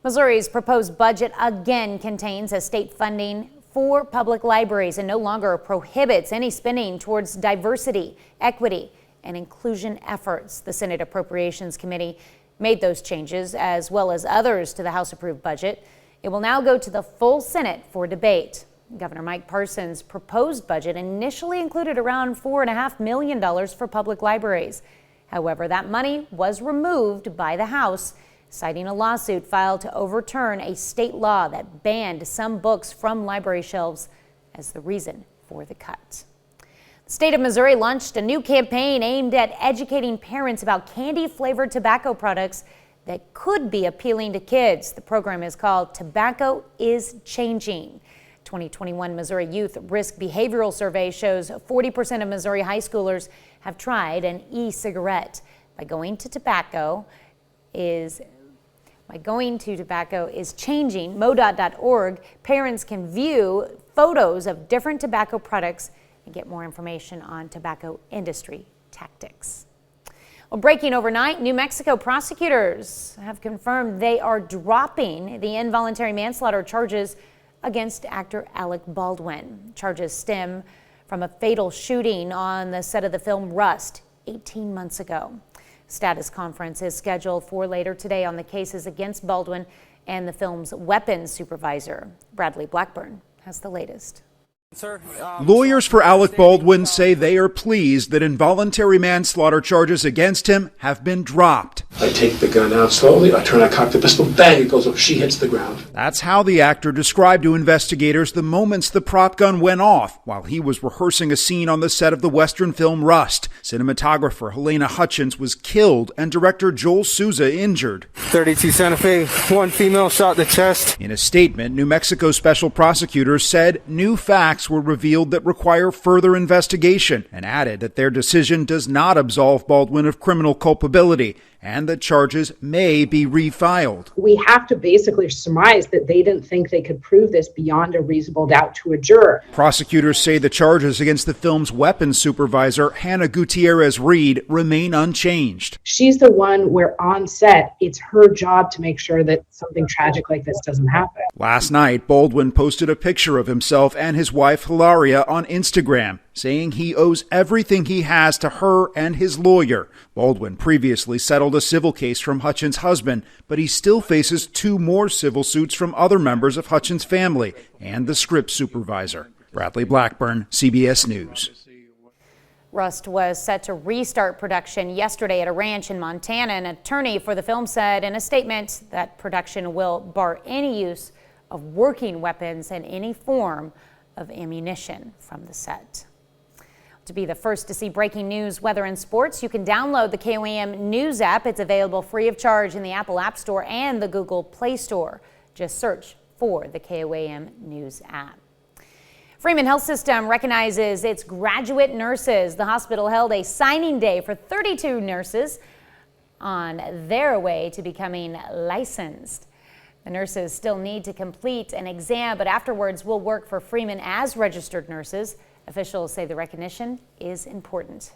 Missouri's proposed budget again contains a state funding for public libraries and no longer prohibits any spending towards diversity, equity, and inclusion efforts. The Senate Appropriations Committee made those changes as well as others to the House-approved budget. It will now go to the full Senate for debate. Governor Mike Parsons' proposed budget initially included around $4.5 million for public libraries. However, that money was removed by the House, citing a lawsuit filed to overturn a state law that banned some books from library shelves as the reason for the cut. The state of Missouri launched a new campaign aimed at educating parents about candy-flavored tobacco products that could be appealing to kids. The program is called Tobacco is Changing. 2021 Missouri Youth Risk Behavioral Survey shows 40% of Missouri high schoolers have tried an e-cigarette. By going to tobacco is changing, MoDOT.org, parents can view photos of different tobacco products and get more information on tobacco industry tactics. Well, breaking overnight, New Mexico prosecutors have confirmed they are dropping the involuntary manslaughter charges against actor Alec Baldwin. Charges stem from a fatal shooting on the set of the film Rust 18 months ago. Status conference is scheduled for later today on the cases against Baldwin and the film's weapons supervisor. Bradley Blackburn has the latest. Lawyers for Alec Baldwin say they are pleased that involuntary manslaughter charges against him have been dropped. I take the gun out slowly, I turn, I cock the pistol, bang, it goes off, she hits the ground. That's how the actor described to investigators the moments the prop gun went off while he was rehearsing a scene on the set of the Western film Rust. Cinematographer Helena Hutchins was killed and director Joel Souza injured. 32 Santa Fe, one female shot in the chest. In a statement, New Mexico special prosecutors said new facts were revealed that require further investigation and added that their decision does not absolve Baldwin of criminal culpability and that charges may be refiled. We have to basically surmise that they didn't think they could prove this beyond a reasonable doubt to a juror. Prosecutors say the charges against the film's weapons supervisor, Hannah Gutierrez Reed, remain unchanged. She's the one where on set, it's her job to make sure that something tragic like this doesn't happen. Last night, Baldwin posted a picture of himself and his wife Hilaria on Instagram, saying he owes everything he has to her and his lawyer. Baldwin previously settled a civil case from Hutchins' husband, but he still faces 2 more civil suits from other members of Hutchins' family and the script supervisor. Bradley Blackburn, CBS News. Rust was set to restart production yesterday at a ranch in Montana. An attorney for the film said in a statement that production will bar any use of working weapons and any form of ammunition from the set. To be the first to see breaking news, weather, and sports, you can download the KOAM News app. It's available free of charge in the Apple App Store and the Google Play Store. Just search for the KOAM News app. Freeman Health System recognizes its graduate nurses. The hospital held a signing day for 32 nurses on their way to becoming licensed. The nurses still need to complete an exam, but afterwards will work for Freeman as registered nurses. Officials say the recognition is important.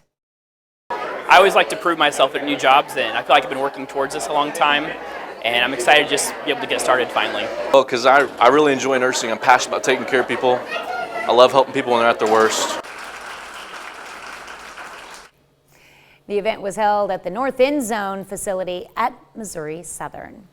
I always like to prove myself at new jobs, and I feel like I've been working towards this a long time, and I'm excited to just be able to get started finally. Well, because I really enjoy nursing. I'm passionate about taking care of people. I love helping people when they're at their worst. The event was held at the North End Zone facility at Missouri Southern.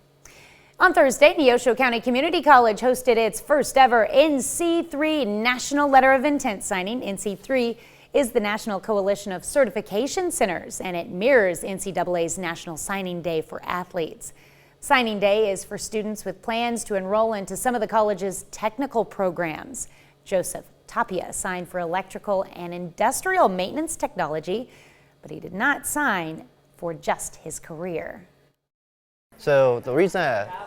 On Thursday, Neosho County Community College hosted its first ever NC3 National Letter of Intent signing. NC3 is the National Coalition of Certification Centers, and it mirrors NCAA's National Signing Day for athletes. Signing Day is for students with plans to enroll into some of the college's technical programs. Joseph Tapia signed for electrical and industrial maintenance technology, but he did not sign for just his career. So the reason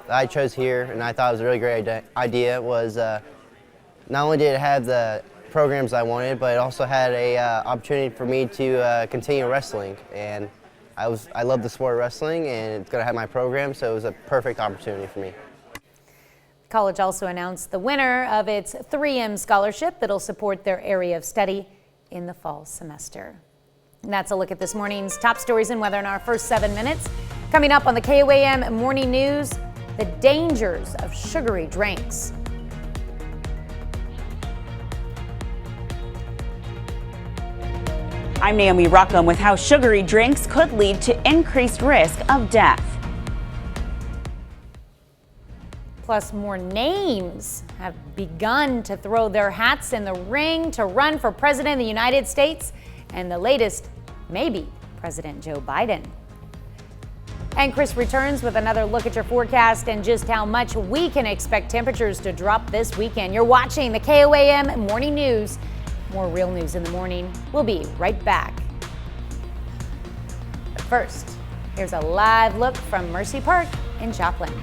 I chose here and I thought it was a really great idea was not only did it have the programs I wanted, but it also had a opportunity for me to continue wrestling. And I love the sport of wrestling, and it's going to have my program, so it was a perfect opportunity for me. The college also announced the winner of its 3M scholarship that'll support their area of study in the fall semester. And that's a look at this morning's top stories and weather in our first 7 minutes. Coming up on the KOAM Morning News, the dangers of sugary drinks. I'm Naomi Ruckham with how sugary drinks could lead to increased risk of death. Plus, more names have begun to throw their hats in the ring to run for president of the United States. And the latest, maybe President Joe Biden. And Chris returns with another look at your forecast and just how much we can expect temperatures to drop this weekend. You're watching the KOAM Morning News. More real news in the morning. We'll be right back. But first, here's a live look from Mercy Park in Joplin.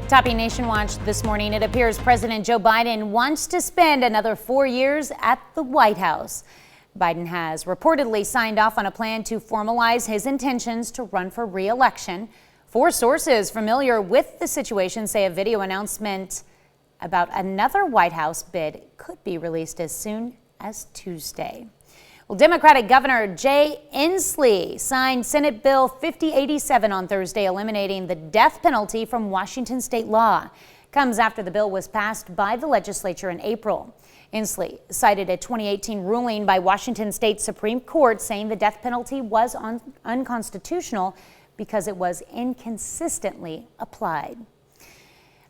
Topping Nation Watch this morning, it appears President Joe Biden wants to spend another 4 years at the White House. Biden has reportedly signed off on a plan to formalize his intentions to run for re-election. 4 sources familiar with the situation say a video announcement about another White House bid could be released as soon as Tuesday. Well, Democratic Governor Jay Inslee signed Senate Bill 5087 on Thursday, eliminating the death penalty from Washington state law. Comes after the bill was passed by the legislature in April. Inslee cited a 2018 ruling by Washington State Supreme Court saying the death penalty was unconstitutional because it was inconsistently applied.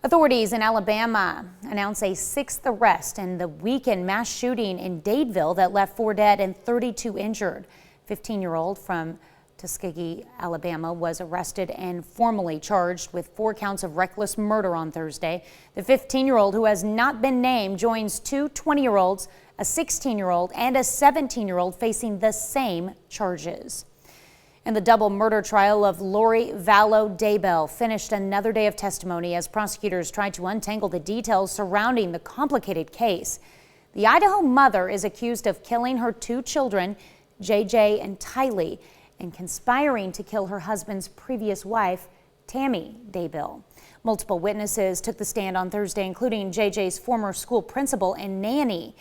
Authorities in Alabama announced a 6th arrest in the weekend mass shooting in Dadeville that left 4 dead and 32 injured. 15-year-old from Tuskegee, Alabama, was arrested and formally charged with 4 counts of reckless murder on Thursday. The 15-year-old, who has not been named, joins 2 20-year-olds, a 16-year-old, and a 17-year-old facing the same charges. And the double murder trial of Lori Vallow Daybell finished another day of testimony as prosecutors tried to untangle the details surrounding the complicated case. The Idaho mother is accused of killing her 2 children, JJ and Tylee, and conspiring to kill her husband's previous wife, Tammy Daybell. Multiple witnesses took the stand on Thursday, including JJ's former school principal and nanny.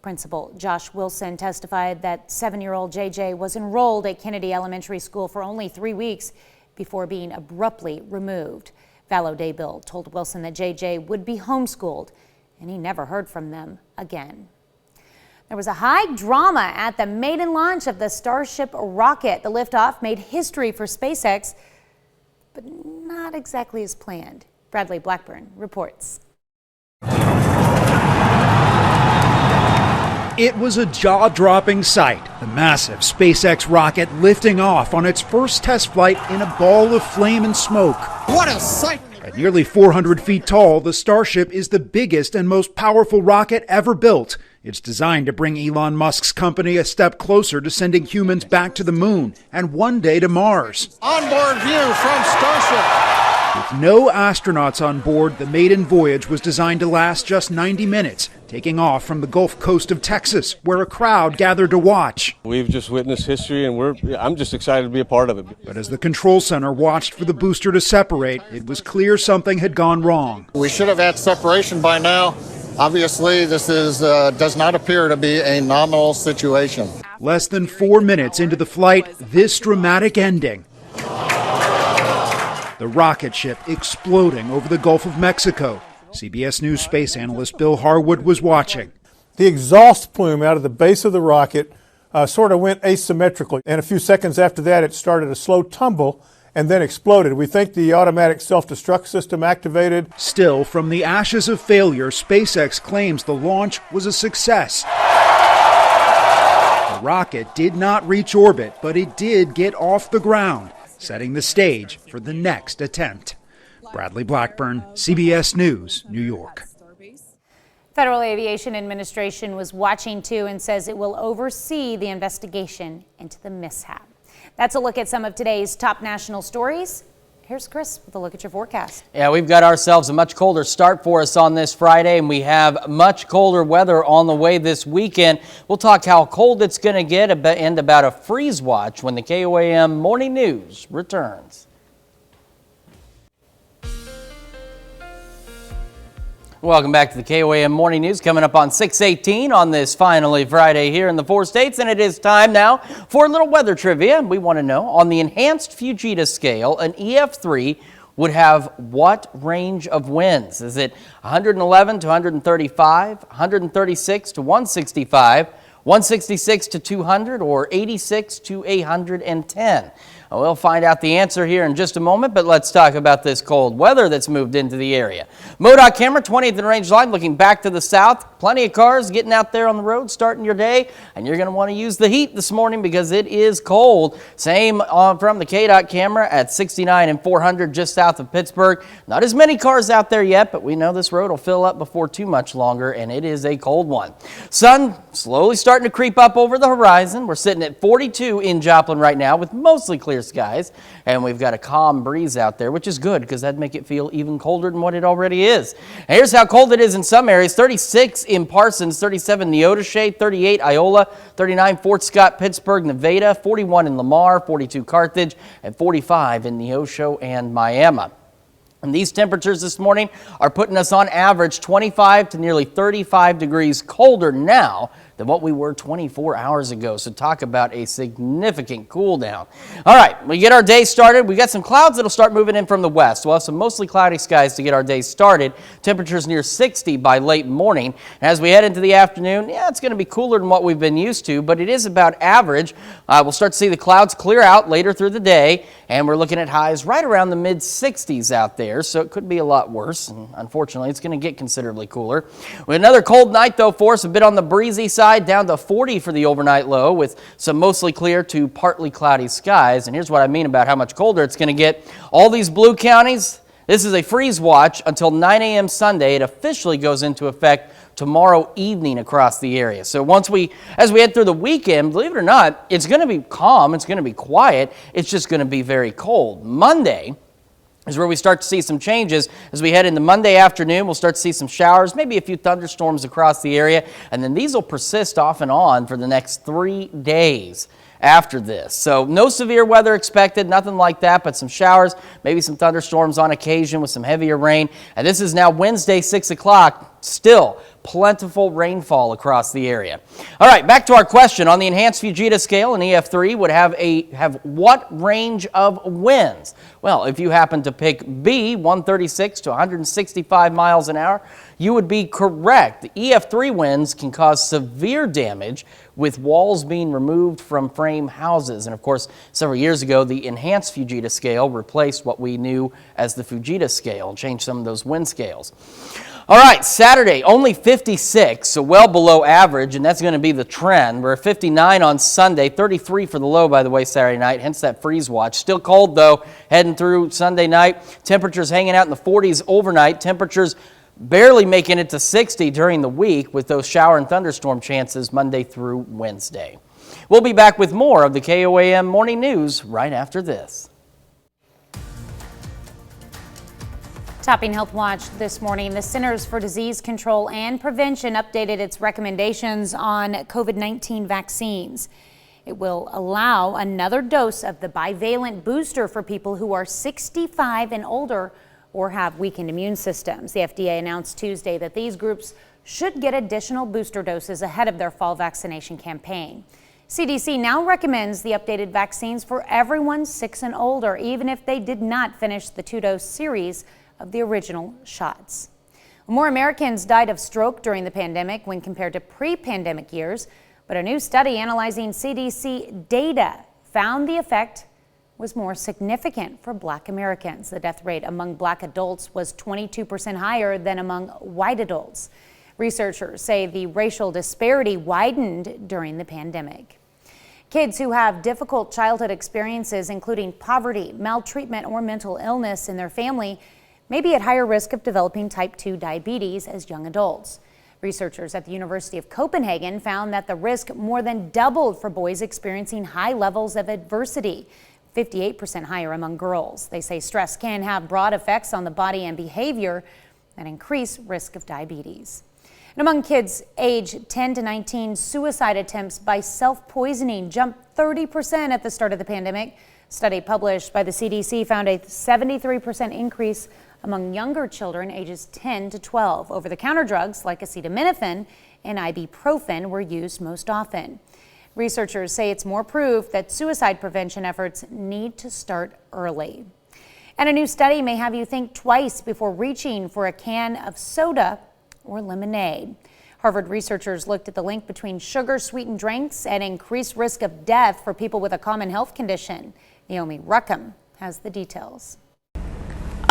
Principal Josh Wilson testified that 7-year-old JJ was enrolled at Kennedy Elementary School for only 3 weeks before being abruptly removed. Vallow Daybell told Wilson that JJ would be homeschooled, and he never heard from them again. There was a high drama at the maiden launch of the Starship rocket. The liftoff made history for SpaceX, but not exactly as planned. Bradley Blackburn reports. It was a jaw-dropping sight, the massive SpaceX rocket lifting off on its first test flight in a ball of flame and smoke. What a sight! At nearly 400 feet tall, the Starship is the biggest and most powerful rocket ever built. It's designed to bring Elon Musk's company a step closer to sending humans back to the moon and one day to Mars. Onboard view from Starship. With no astronauts on board, the maiden voyage was designed to last just 90 minutes, taking off from the Gulf Coast of Texas, where a crowd gathered to watch. We've just witnessed history, and I'm just excited to be a part of it. But as the control center watched for the booster to separate, it was clear something had gone wrong. We should have had separation by now. Obviously, this does not appear to be a nominal situation. Less than 4 minutes into the flight, this dramatic ending. The rocket ship exploding over the Gulf of Mexico. CBS News space analyst Bill Harwood was watching. The exhaust plume out of the base of the rocket sort of went asymmetrically, and a few seconds after that it started a slow tumble and then exploded. We think the automatic self-destruct system activated. Still, from the ashes of failure, SpaceX claims the launch was a success. The rocket did not reach orbit, but it did get off the ground, setting the stage for the next attempt. Bradley Blackburn, CBS News, New York. Federal Aviation Administration was watching too and says it will oversee the investigation into the mishap. That's a look at some of today's top national stories. Here's Chris with a look at your forecast. Yeah, we've got ourselves a much colder start for us on this Friday, and we have much colder weather on the way this weekend. We'll talk how cold it's going to get and about a freeze watch when the KOAM Morning News returns. Welcome back to the KOAM Morning News, coming up on 6:18 on this finally Friday here in the 4 states, and it is time now for a little weather trivia. We want to know, on the enhanced Fujita scale, an EF3 would have what range of winds? Is it 111 to 135, 136 to 165, 166 to 200, or 86 to 110? We'll find out the answer here in just a moment, but let's talk about this cold weather that's moved into the area. MoDOT camera, 20th and Range Line, looking back to the south. Plenty of cars getting out there on the road, starting your day, and you're going to want to use the heat this morning because it is cold. Same from the KDOT camera at 69 and 400 just south of Pittsburgh. Not as many cars out there yet, but we know this road will fill up before too much longer, and it is a cold one. Sun slowly starting to creep up over the horizon. We're sitting at 42 in Joplin right now with mostly clear skies, and we've got a calm breeze out there, which is good because that'd make it feel even colder than what it already is. And here's how cold it is in some areas. 36 in Parsons, 37 Neodesha, 38 Iola, 39 Fort Scott, Pittsburgh, Nevada, 41 in Lamar, 42 Carthage, and 45 in Neosho and Miami. And these temperatures this morning are putting us on average 25 to nearly 35 degrees colder now than what we were 24 hours ago. So talk about a significant cool down. All right, we get our day started. We got some clouds that'll start moving in from the west. We'll have some mostly cloudy skies to get our day started. Temperatures near 60 by late morning. As we head into the afternoon, it's going to be cooler than what we've been used to, but it is about average. We'll start to see the clouds clear out later through the day, and we're looking at highs right around the mid-60s out there, so it could be a lot worse. And unfortunately, it's going to get considerably cooler. With another cold night, though, for us, a bit on the breezy side, down to 40 for the overnight low with some mostly clear to partly cloudy skies. And here's what I mean about how much colder it's going to get. All these blue counties, this is a freeze watch until 9 a.m. Sunday. It officially goes into effect tomorrow evening across the area. So as we head through the weekend, believe it or not, it's going to be calm. It's going to be quiet. It's just going to be very cold. Monday is where we start to see some changes. As we head into Monday afternoon, we'll start to see some showers, maybe a few thunderstorms across the area, and then these will persist off and on for the next 3 days after this. So no severe weather expected, nothing like that, but some showers, maybe some thunderstorms on occasion with some heavier rain. And this is now Wednesday, 6 o'clock, still plentiful rainfall across the area. All right, back to our question. On the enhanced Fujita scale, an EF3 would have what range of winds? Well, if you happen to pick B, 136 to 165 miles an hour, you would be correct. The EF3 winds can cause severe damage with walls being removed from frame houses. And of course, several years ago, the enhanced Fujita scale replaced what we knew as the Fujita scale and changed some of those wind scales. All right, Saturday, only 56, so well below average, and that's going to be the trend. We're at 59 on Sunday, 33 for the low, by the way, Saturday night, hence that freeze watch. Still cold, though, heading through Sunday night. Temperatures hanging out in the 40s overnight. Temperatures barely making it to 60 during the week with those shower and thunderstorm chances Monday through Wednesday. We'll be back with more of the KOAM Morning News right after this. Topping Health Watch this morning, the Centers for Disease Control and Prevention updated its recommendations on COVID-19 vaccines. It will allow another dose of the bivalent booster for people who are 65 and older or have weakened immune systems. The FDA announced Tuesday that these groups should get additional booster doses ahead of their fall vaccination campaign. CDC now recommends the updated vaccines for everyone 6 and older, even if they did not finish the 2-dose series of the original shots. More Americans died of stroke during the pandemic when compared to pre-pandemic years, but a new study analyzing CDC data found the effect was more significant for Black Americans. The death rate among Black adults was 22% higher than among white adults. Researchers say the racial disparity widened during the pandemic. Kids who have difficult childhood experiences, including poverty, maltreatment, or mental illness in their family, may be at higher risk of developing type 2 diabetes as young adults. Researchers at the University of Copenhagen found that the risk more than doubled for boys experiencing high levels of adversity, 58% higher among girls. They say stress can have broad effects on the body and behavior that increase risk of diabetes. And among kids aged 10 to 19, suicide attempts by self-poisoning jumped 30% at the start of the pandemic. A study published by the CDC found a 73% increase among younger children ages 10 to 12. Over-the-counter drugs like acetaminophen and ibuprofen were used most often. Researchers say it's more proof that suicide prevention efforts need to start early. And a new study may have you think twice before reaching for a can of soda or lemonade. Harvard researchers looked at the link between sugar-sweetened drinks and increased risk of death for people with a common health condition, Naomi Ruckham has the details.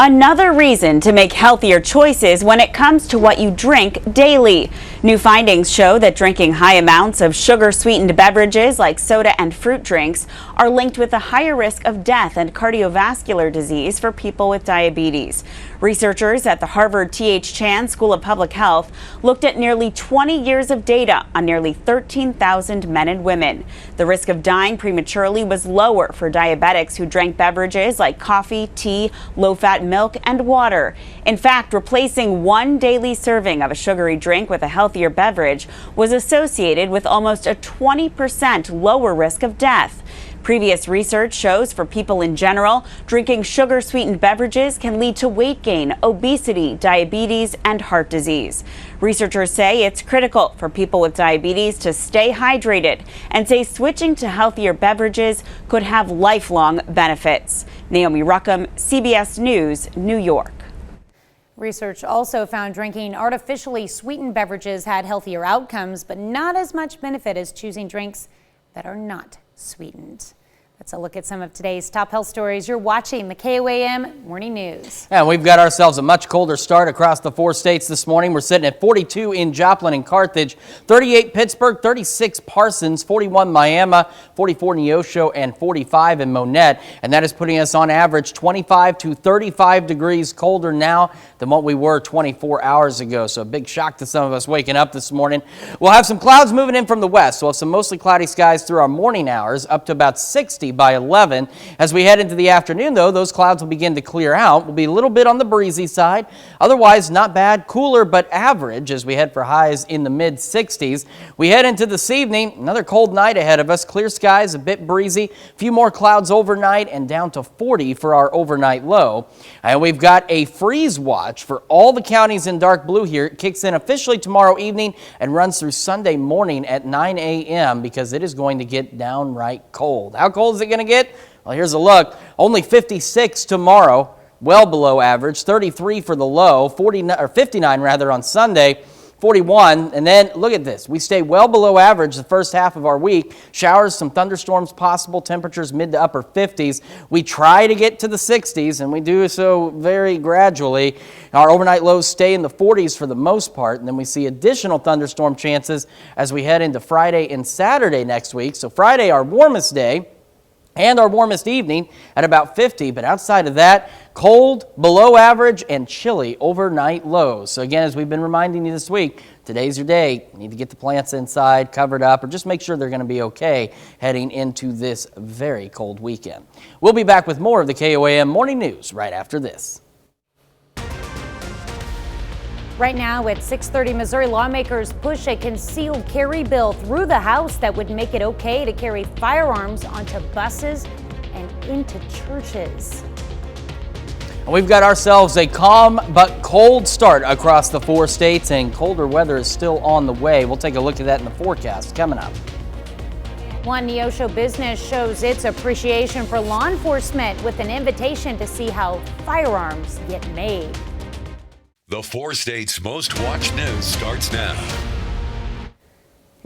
Another reason to make healthier choices when it comes to what you drink daily. New findings show that drinking high amounts of sugar-sweetened beverages like soda and fruit drinks are linked with a higher risk of death and cardiovascular disease for people with diabetes. Researchers at the Harvard T.H. Chan School of Public Health looked at nearly 20 years of data on nearly 13,000 men and women. The risk of dying prematurely was lower for diabetics who drank beverages like coffee, tea, low-fat milk, and water. In fact, replacing one daily serving of a sugary drink with a healthier beverage was associated with almost a 20% lower risk of death. Previous research shows for people in general, drinking sugar-sweetened beverages can lead to weight gain, obesity, diabetes, and heart disease. Researchers say it's critical for people with diabetes to stay hydrated and say switching to healthier beverages could have lifelong benefits. Naomi Ruckham, CBS News, New York. Research also found drinking artificially sweetened beverages had healthier outcomes, but not as much benefit as choosing drinks that are not sweetened. That's a look at some of today's top health stories. You're watching the KOAM Morning News. And we've got ourselves a much colder start across the 4 states this morning. We're sitting at 42 in Joplin and Carthage, 38 Pittsburgh, 36 Parsons, 41 Miami, 44 Neosho, and 45 in Monette. And that is putting us on average 25 to 35 degrees colder now than what we were 24 hours ago. So a big shock to some of us waking up this morning. We'll have some clouds moving in from the west. So we'll have some mostly cloudy skies through our morning hours, up to about 60 by 11. As we head into the afternoon, though, those clouds will begin to clear out. We'll be a little bit on the breezy side. Otherwise, not bad, cooler, but average as we head for highs in the mid-60s. We head into this evening, another cold night ahead of us. Clear skies, a bit breezy, a few more clouds overnight, and down to 40 for our overnight low. And we've got a freeze watch for all the counties in dark blue here. It kicks in officially tomorrow evening and runs through Sunday morning at 9 a.m. because it is going to get downright cold. How cold is it going to get? Well, here's a look. Only 56 tomorrow, well below average. 33 for the low, 59 rather on Sunday. 41, and then look at this. We stay well below average the first half of our week. Showers, some thunderstorms possible, temperatures mid to upper 50s. We try to get to the 60s, and we do so very gradually. Our overnight lows stay in the 40s for the most part, and then we see additional thunderstorm chances as we head into Friday and Saturday next week. So Friday, our warmest day, and our warmest evening at about 50, but outside of that, cold, below average, and chilly overnight lows. So again, as we've been reminding you this week, today's your day. You need to get the plants inside, covered up, or just make sure they're going to be okay heading into this very cold weekend. We'll be back with more of the KOAM Morning News right after this. Right now at 6:30, Missouri lawmakers push a concealed carry bill through the House that would make it okay to carry firearms onto buses and into churches. We've got ourselves a calm but cold start across the 4 states, and colder weather is still on the way. We'll take a look at that in the forecast coming up. One Neosho business shows its appreciation for law enforcement with an invitation to see how firearms get made. The 4 states' most watched news starts now.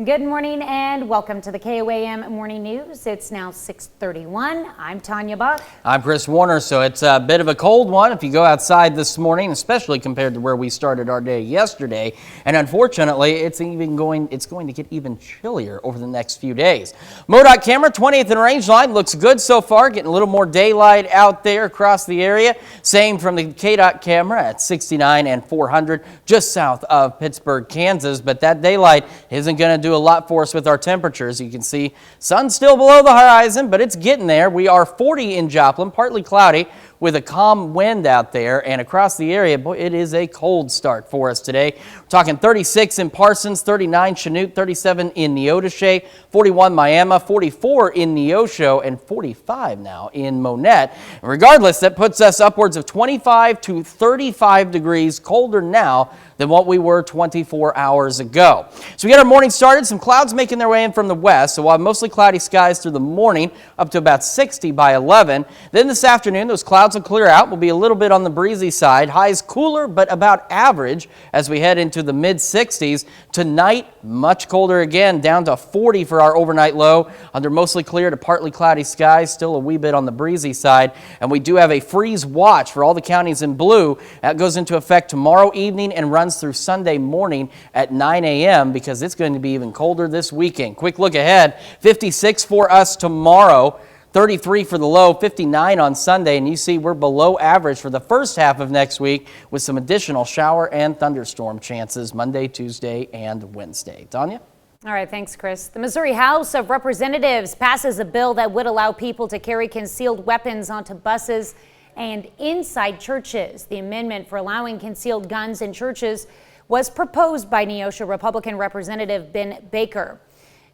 Good morning and welcome to the KOAM Morning News. It's now 6:31. I'm Tanya Buck. I'm Chris Warner. So it's a bit of a cold one if you go outside this morning, especially compared to where we started our day yesterday. And unfortunately, it's going to get even chillier over the next few days. MoDOT camera 20th and range line looks good so far, getting a little more daylight out there across the area. Same from the KDOT camera at 69 and 400 just south of Pittsburgh, Kansas. But that daylight isn't going to do a lot for us with our temperatures. You can see sun's still below the horizon, but it's getting there. We are 40 in Joplin, partly cloudy with a calm wind out there, and across the area, boy, it is a cold start for us today. We're talking 36 in Parsons, 39 Chanute, 37 in Neodesha, 41 Miami, 44 in Neosho, and 45 now in Monette. And regardless, that puts us upwards of 25 to 35 degrees colder now than what we were 24 hours ago. So we get our morning started. Some clouds making their way in from the west, so we'll have mostly cloudy skies through the morning, up to about 60 by 11. Then this afternoon, those clouds clouds will clear out. We'll be a little bit on the breezy side. Highs cooler, but about average as we head into the mid-60s. Tonight, much colder again, down to 40 for our overnight low. Under mostly clear to partly cloudy skies, still a wee bit on the breezy side. And we do have a freeze watch for all the counties in blue. That goes into effect tomorrow evening and runs through Sunday morning at 9 a.m. because it's going to be even colder this weekend. Quick look ahead, 56 for us tomorrow. 33 for the low, 59 on Sunday, and you see we're below average for the first half of next week with some additional shower and thunderstorm chances Monday, Tuesday, and Wednesday. Tanya? All right, thanks, Chris. The Missouri House of Representatives passes a bill that would allow people to carry concealed weapons onto buses and inside churches. The amendment for allowing concealed guns in churches was proposed by Neosho Republican Representative Ben Baker.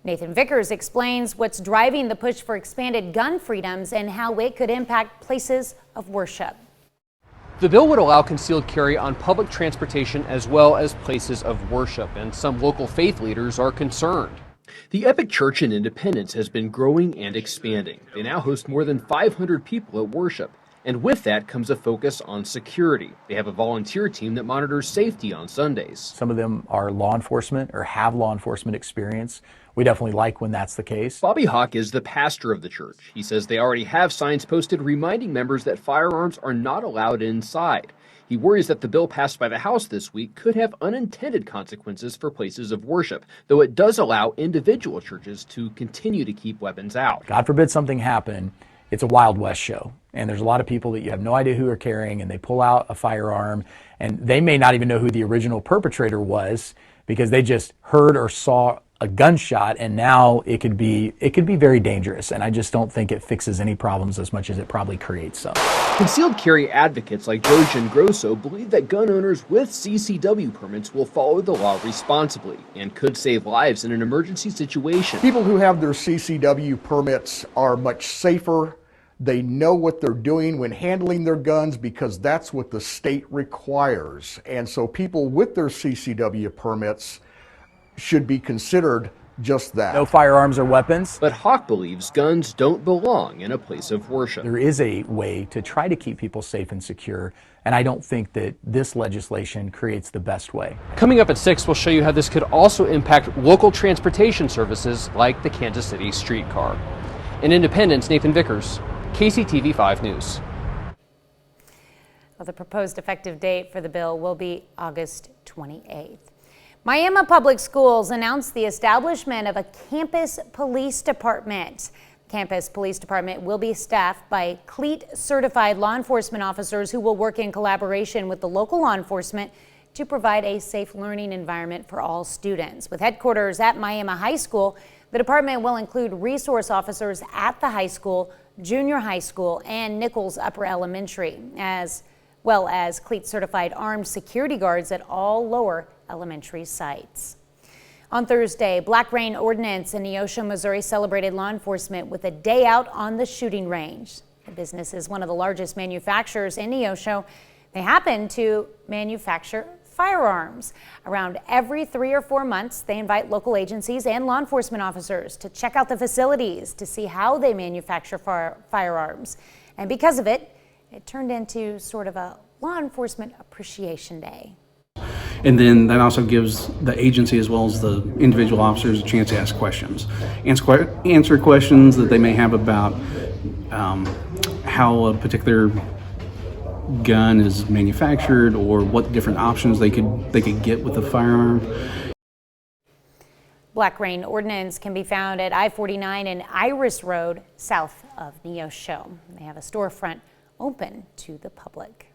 Nathan Vickers explains what's driving the push for expanded gun freedoms and how it could impact places of worship. The bill would allow concealed carry on public transportation as well as places of worship, and some local faith leaders are concerned. The Epic Church in Independence has been growing and expanding. They now host more than 500 people at worship. And with that comes a focus on security. They have a volunteer team that monitors safety on Sundays. Some of them are law enforcement or have law enforcement experience. We definitely like when that's the case. Bobby Hawk is the pastor of the church. He says they already have signs posted reminding members that firearms are not allowed inside. He worries that the bill passed by the House this week could have unintended consequences for places of worship, though it does allow individual churches to continue to keep weapons out. God forbid something happen. It's a Wild West show, and there's a lot of people that you have no idea who are carrying, and they pull out a firearm, and they may not even know who the original perpetrator was because they just heard or saw a gunshot, and now it could be very dangerous, and I just don't think it fixes any problems as much as it probably creates some. Concealed carry advocates like Joe Grosso believe that gun owners with CCW permits will follow the law responsibly and could save lives in an emergency situation. People who have their CCW permits are much safer. They know what they're doing when handling their guns because that's what the state requires. And so people with their CCW permits should be considered just that. No firearms or weapons. But Hawk believes guns don't belong in a place of worship. There is a way to try to keep people safe and secure, and I don't think that this legislation creates the best way. Coming up at 6, we'll show you how this could also impact local transportation services like the Kansas City streetcar. In Independence, Nathan Vickers, KCTV 5 News. Well, the proposed effective date for the bill will be August 28th. Miami Public Schools announced the establishment of a campus police department. The campus police department will be staffed by CLEAT-certified law enforcement officers who will work in collaboration with the local law enforcement to provide a safe learning environment for all students. With headquarters at Miami High School, the department will include resource officers at the high school, junior high school, and Nichols Upper Elementary, as well as CLEAT-certified armed security guards at all lower elementary sites. On Thursday, Black Rain Ordnance in Neosho, Missouri celebrated law enforcement with a day out on the shooting range. The business is one of the largest manufacturers in Neosho. They happen to manufacture firearms. Around every 3 or 4 months, they invite local agencies and law enforcement officers to check out the facilities to see how they manufacture firearms. And because of it, it turned into sort of a law enforcement appreciation day. And then that also gives the agency as well as the individual officers a chance to ask questions. Answer questions that they may have about how a particular gun is manufactured or what different options they could get with the firearm. Black Rain Ordnance can be found at I-49 and Iris Road south of Neosho. They have a storefront open to the public.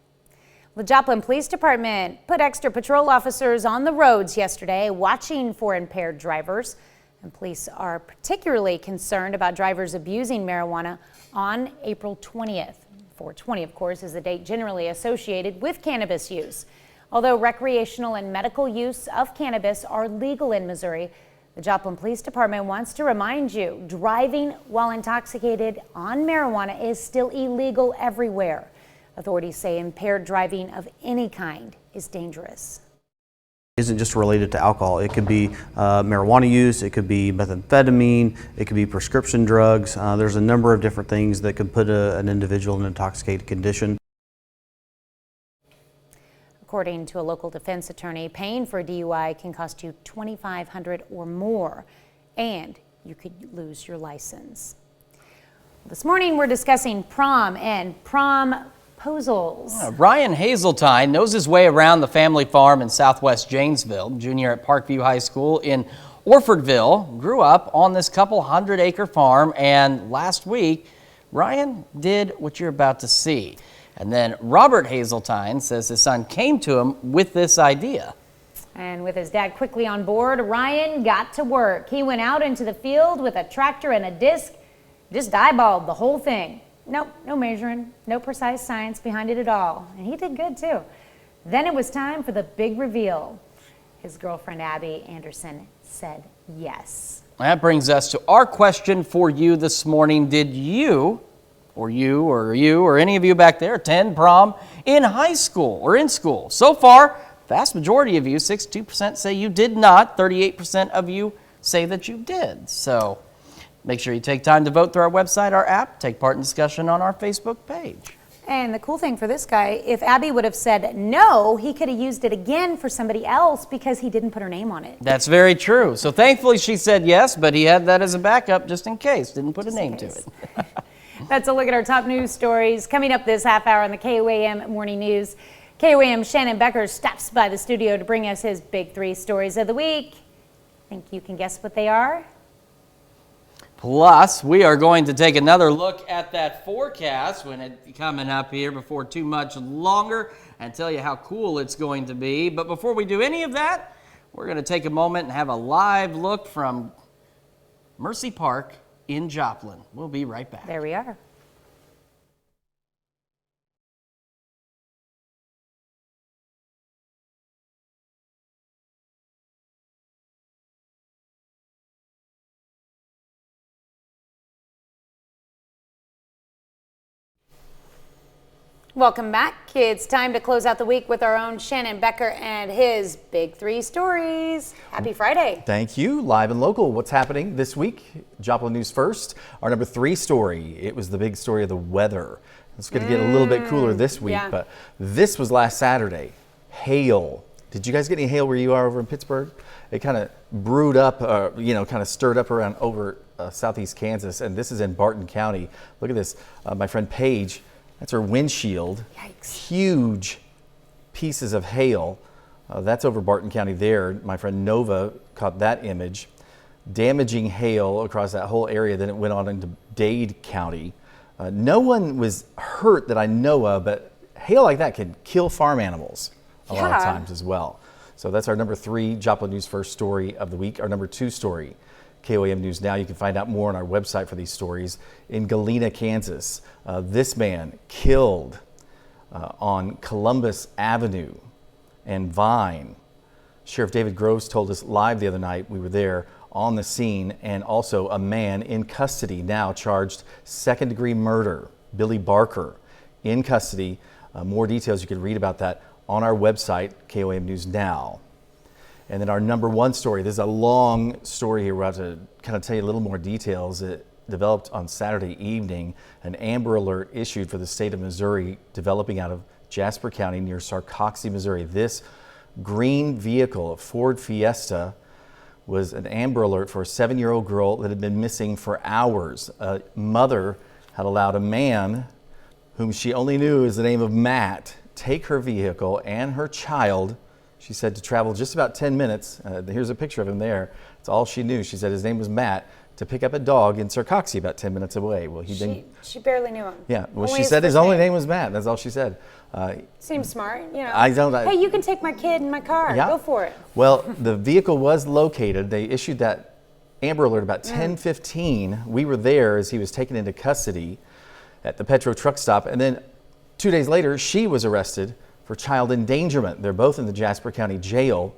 The Joplin Police Department put extra patrol officers on the roads yesterday watching for impaired drivers. And police are particularly concerned about drivers abusing marijuana on April 20th. 4/20, of course, is the date generally associated with cannabis use. Although recreational and medical use of cannabis are legal in Missouri, the Joplin Police Department wants to remind you driving while intoxicated on marijuana is still illegal everywhere. Authorities say impaired driving of any kind is dangerous. Isn't just related to alcohol. It could be marijuana use, it could be methamphetamine, it could be prescription drugs. There's a number of different things that could put an individual in an intoxicated condition. According to a local defense attorney, paying for a DUI can cost you $2,500 or more, and you could lose your license. This morning we're discussing prom and promposals. Ryan Hazeltine knows his way around the family farm in southwest Janesville. Junior at Parkview High School in Orfordville, grew up on this couple 100-acre farm, and last week Ryan did what you're about to see. And then Robert Hazeltine says his son came to him with this idea. And with his dad quickly on board, Ryan got to work. He went out into the field with a tractor and a disc, just eyeballed the whole thing. Nope, no measuring, no precise science behind it at all. And he did good too. Then it was time for the big reveal. His girlfriend, Abby Anderson, said yes. That brings us to our question for you this morning. Did you or any of you back there attend prom in high school or in school? So far, vast majority of you, 62%, say you did not. 38% of you say that you did. So make sure you take time to vote through our website, our app, take part in discussion on our Facebook page. And the cool thing for this guy, if Abby would have said no, he could have used it again for somebody else because he didn't put her name on it. That's very true. So thankfully she said yes, but he had that as a backup just in case. Didn't put a name to it. That's a look at our top news stories. Coming up this half hour on the KOAM Morning News, KOAM Shannon Becker stops by the studio to bring us his big 3 stories of the week. Think you can guess what they are? Plus, we are going to take another look at that forecast when it's coming up here before too much longer and tell you how cool it's going to be. But before we do any of that, we're going to take a moment and have a live look from Mercy Park in Joplin. We'll be right back. There we are. Welcome back. It's time to close out the week with our own Shannon Becker and his big 3 stories. Happy Friday. Thank you. Live and local. What's happening this week? Joplin News first. Our number 3 story. It was the big story of the weather. It's going to get a little bit cooler this week, but this was last Saturday. Hail. Did you guys get any hail where you are over in Pittsburgh? It kind of brewed up, kind of stirred up around over southeast Kansas, and this is in Barton County. Look at this. My friend Paige, that's her windshield. Yikes. Huge pieces of hail. That's over Barton County there. My friend Nova caught that image. Damaging hail across that whole area. Then it went on into Dade County. No one was hurt that I know of, but hail like that can kill farm animals a lot of times as well. So that's our number 3 Joplin News First story of the week. Our number 2 story, KOAM News Now. You can find out more on our website for these stories. In Galena, Kansas, this man killed on Columbus Avenue and Vine. Sheriff David Groves told us live the other night. We were there on the scene, and also a man in custody now charged second-degree murder. Billy Barker in custody. More details you can read about that on our website, KOAM News Now. And then our number 1 story, this is a long story here. We're about to kind of tell you a little more details. It developed on Saturday evening. An Amber Alert issued for the state of Missouri, developing out of Jasper County near Sarcoxie, Missouri. This green vehicle, a Ford Fiesta, was an Amber Alert for a 7-year-old girl that had been missing for hours. A mother had allowed a man, whom she only knew as the name of Matt, take her vehicle and her child. She said to travel just about 10 minutes. Here's a picture of him there. It's all she knew. She said his name was Matt, to pick up a dog in Sarcoxie about 10 minutes away. Well, she barely knew him. Yeah, well, Only she said his only name was Matt. That's all she said. Seems smart, you know. Hey, you can take my kid in my car. Yeah. Go for it. Well, the vehicle was located. They issued that Amber Alert about 10:15. We were there as he was taken into custody at the Petro truck stop. And then 2 days later, she was arrested for child endangerment. They're both in the Jasper County Jail.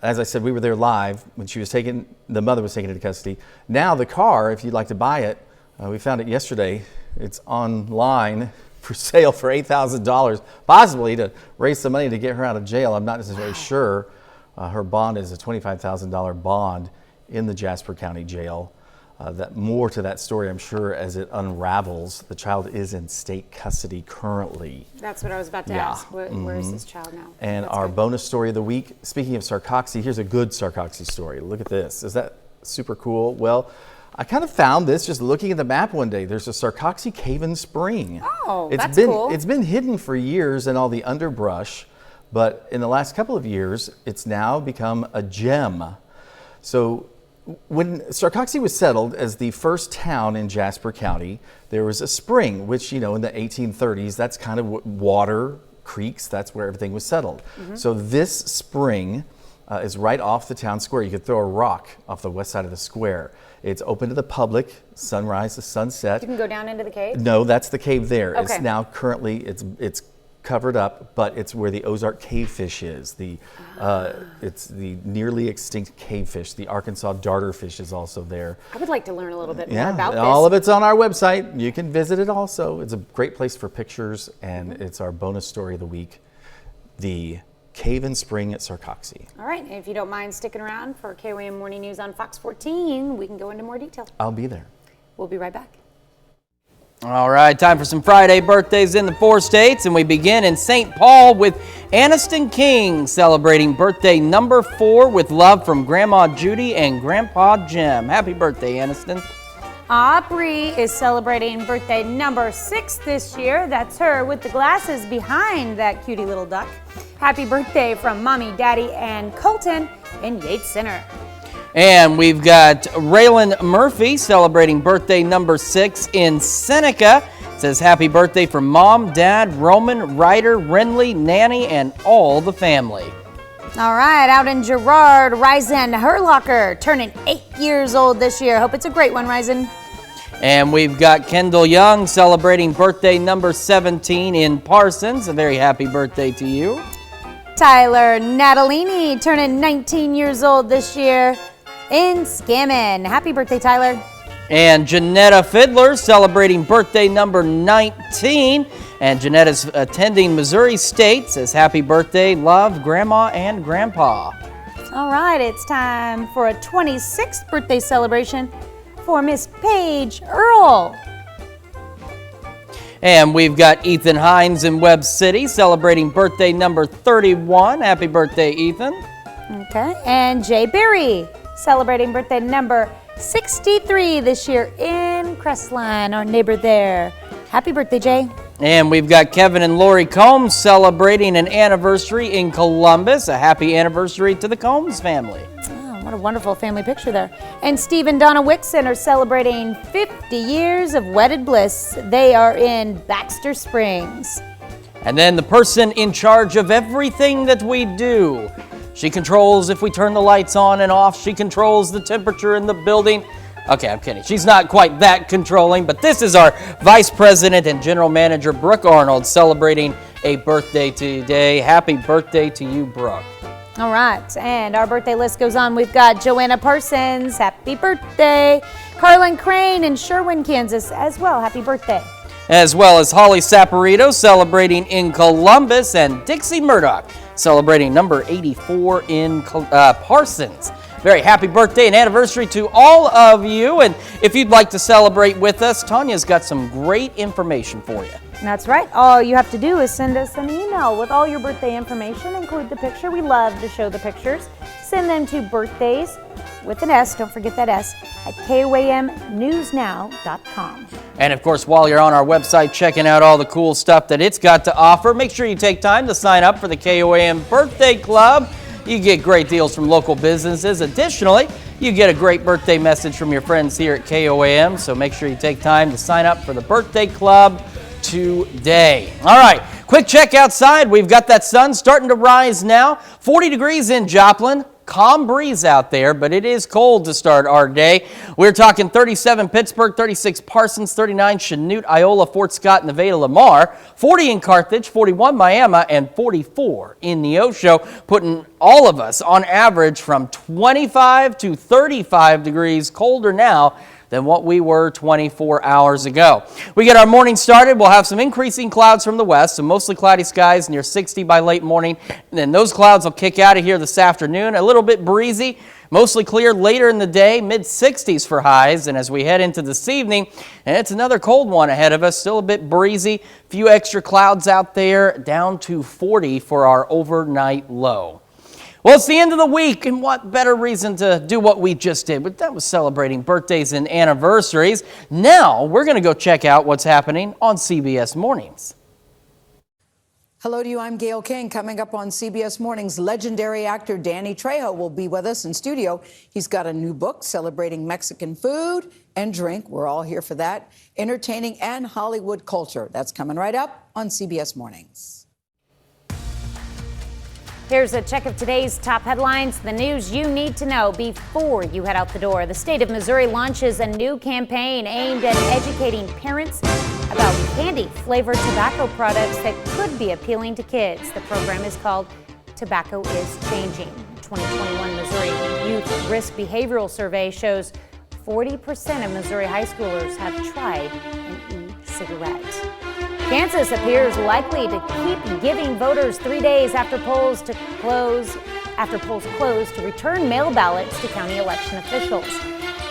As I said, we were there live when she was taken. The mother was taken into custody. Now the car, if you'd like to buy it, we found it yesterday. It's online for sale for $8,000, possibly to raise some money to get her out of jail. I'm not necessarily sure. Her bond is a $25,000 bond in the Jasper County Jail. More to that story, I'm sure, as it unravels. The child is in state custody currently. That's what I was about to ask. Where is this child now? And our bonus story of the week, speaking of Sarcoxy, here's a good Sarcoxy story. Look at this. Is that super cool? Well, I kind of found this just looking at the map one day. There's a Sarcoxy cave-in spring. Oh, that's cool. It's been hidden for years in all the underbrush, but in the last couple of years, it's now become a gem. So when Sarcoxy was settled as the first town in Jasper County, there was a spring, which, in the 1830s, that's kind of water, creeks, that's where everything was settled. So this spring is right off the town square. You could throw a rock off the west side of the square. It's open to the public, sunrise to sunset. You can go down into the cave? No, that's the cave there. Okay. It's now currently, it's covered up, but it's where the Ozark cavefish is. It's the nearly extinct cavefish. The Arkansas darterfish is also there. I would like to learn a little bit more about this. All of it's on our website. You can visit it also. It's a great place for pictures, and it's our bonus story of the week, the Cave-in Spring at Sarcoxy. All right, and if you don't mind sticking around for KOAM Morning News on Fox 14, we can go into more detail. I'll be there. We'll be right back. All right, time for some Friday birthdays in the 4 states, and we begin in St. Paul with Aniston King celebrating birthday number 4 with love from Grandma Judy and Grandpa Jim. Happy birthday, Aniston. Aubrey is celebrating birthday number 6 this year. That's her with the glasses behind that cutie little duck. Happy birthday from Mommy, Daddy, and Colton in Yates Center. And we've got Raylan Murphy celebrating birthday number 6 in Seneca. It says happy birthday from Mom, Dad, Roman, Ryder, Renly, Nanny, and all the family. All right, out in Girard, Ryzen Herlocker turning 8 years old this year. Hope it's a great one, Ryzen. And we've got Kendall Young celebrating birthday number 17 in Parsons. A very happy birthday to you. Tyler Natalini turning 19 years old this year in Scammon. Happy birthday, Tyler. And Janetta Fiddler celebrating birthday number 19. And Janetta's attending Missouri State. Says happy birthday, love, Grandma and Grandpa. All right, it's time for a 26th birthday celebration for Miss Paige Earl. And we've got Ethan Hines in Webb City celebrating birthday number 31. Happy birthday, Ethan. Okay, and Jay Berry celebrating birthday number 63 this year in Crestline, our neighbor there. Happy birthday, Jay. And we've got Kevin and Lori Combs celebrating an anniversary in Columbus. A happy anniversary to the Combs family. Oh, what a wonderful family picture there. And Steve and Donna Wixon are celebrating 50 years of wedded bliss. They are in Baxter Springs. And then the person in charge of everything that we do. She controls if we turn the lights on and off. She controls the temperature in the building. Okay, I'm kidding. She's not quite that controlling, but this is our Vice President and General Manager, Brooke Arnold, celebrating a birthday today. Happy birthday to you, Brooke. All right, and our birthday list goes on. We've got Joanna Parsons, happy birthday. Carlin Crane in Sherwin, Kansas as well, happy birthday. As well as Holly Saporito celebrating in Columbus, and Dixie Murdoch celebrating number 84 in Parsons. Very happy birthday and anniversary to all of you. And if you'd like to celebrate with us, Tanya's got some great information for you. That's right. All you have to do is send us an email with all your birthday information, include the picture. We love to show the pictures. Send them to birthdays with an S, don't forget that S, at KOAMnewsnow.com. And of course, while you're on our website checking out all the cool stuff that it's got to offer, make sure you take time to sign up for the KOAM Birthday Club. You get great deals from local businesses. Additionally, you get a great birthday message from your friends here at KOAM, so make sure you take time to sign up for the Birthday Club today. All right, quick check outside. We've got that sun starting to rise now. 40 degrees in Joplin. Calm breeze out there, but it is cold to start our day. We're talking 37 Pittsburgh, 36 Parsons, 39 Chanute, Iola, Fort Scott, Nevada, Lamar, 40 in Carthage, 41 Miami, and 44 in Neosho, putting all of us on average from 25 to 35 degrees colder now than what we were 24 hours ago. We get our morning started. We'll have some increasing clouds from the west, so mostly cloudy skies near 60 by late morning. And then those clouds will kick out of here this afternoon. A little bit breezy. Mostly clear later in the day, mid-60s for highs. And as we head into this evening, and it's another cold one ahead of us, still a bit breezy. Few extra clouds out there, down to 40 for our overnight low. Well, it's the end of the week, and what better reason to do what we just did? But that was celebrating birthdays and anniversaries. Now, we're going to go check out what's happening on CBS Mornings. Hello to you, I'm Gail King. Coming up on CBS Mornings, legendary actor Danny Trejo will be with us in studio. He's got a new book celebrating Mexican food and drink. We're all here for that. Entertaining and Hollywood culture. That's coming right up on CBS Mornings. Here's a check of today's top headlines, the news you need to know before you head out the door. The state of Missouri launches a new campaign aimed at educating parents about candy-flavored tobacco products that could be appealing to kids. The program is called Tobacco is Changing. 2021 Missouri Youth Risk Behavioral Survey shows 40% of Missouri high schoolers have tried an e-cigarette. Kansas appears likely to keep giving voters 3 days after polls close to return mail ballots to county election officials.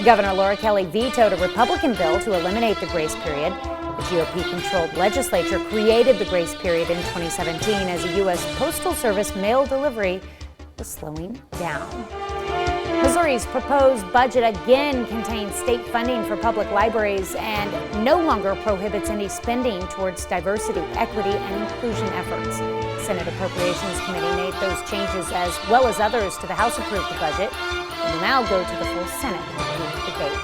Governor Laura Kelly vetoed a Republican bill to eliminate the grace period. The GOP-controlled legislature created the grace period in 2017 as the U.S. Postal Service mail delivery was slowing down. Missouri's proposed budget again contains state funding for public libraries and no longer prohibits any spending towards diversity, equity, and inclusion efforts. Senate Appropriations Committee made those changes as well as others to the House-approved budget and will now go to the full Senate for debate.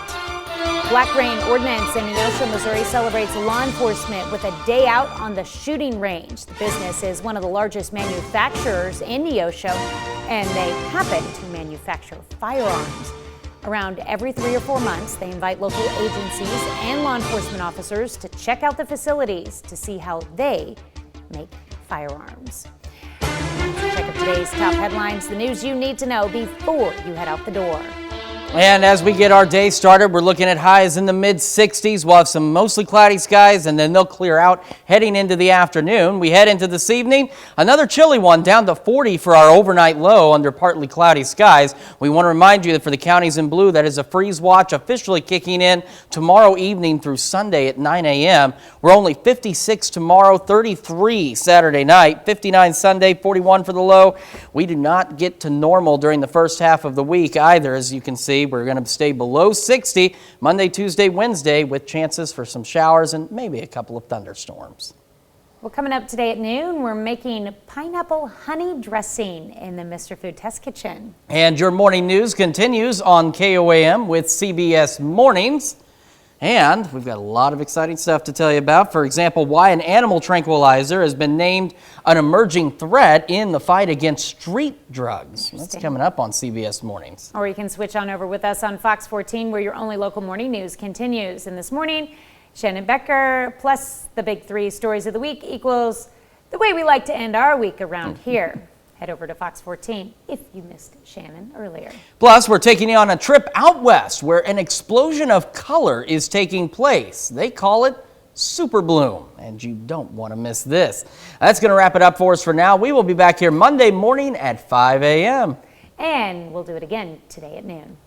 Black Rain Ordnance in Neosho, Missouri celebrates law enforcement with a day out on the shooting range. The business is one of the largest manufacturers in Neosho, and they happen to manufacture firearms. Around every 3 or 4 months, they invite local agencies and law enforcement officers to check out the facilities to see how they make firearms. Check out today's top headlines, the news you need to know before you head out the door. And as we get our day started, we're looking at highs in the mid-60s. We'll have some mostly cloudy skies, and then they'll clear out heading into the afternoon. We head into this evening, another chilly one, down to 40 for our overnight low under partly cloudy skies. We want to remind you that for the counties in blue, that is a freeze watch officially kicking in tomorrow evening through Sunday at 9 a.m. We're only 56 tomorrow, 33 Saturday night, 59 Sunday, 41 for the low. We do not get to normal during the first half of the week either, as you can see. We're going to stay below 60 Monday, Tuesday, Wednesday with chances for some showers and maybe a couple of thunderstorms. Well, coming up today at noon, we're making pineapple honey dressing in the Mr. Food Test Kitchen. And your morning news continues on KOAM with CBS Mornings. And we've got a lot of exciting stuff to tell you about. For example, why an animal tranquilizer has been named an emerging threat in the fight against street drugs. That's coming up on CBS Mornings. Or you can switch on over with us on Fox 14, where your only local morning news continues. And this morning, Shannon Becker plus the big 3 stories of the week equals the way we like to end our week around here. Head over to Fox 14 if you missed Shannon earlier. Plus, we're taking you on a trip out west where an explosion of color is taking place. They call it Super Bloom, and you don't want to miss this. That's going to wrap it up for us for now. We will be back here Monday morning at 5 a.m. And we'll do it again today at noon.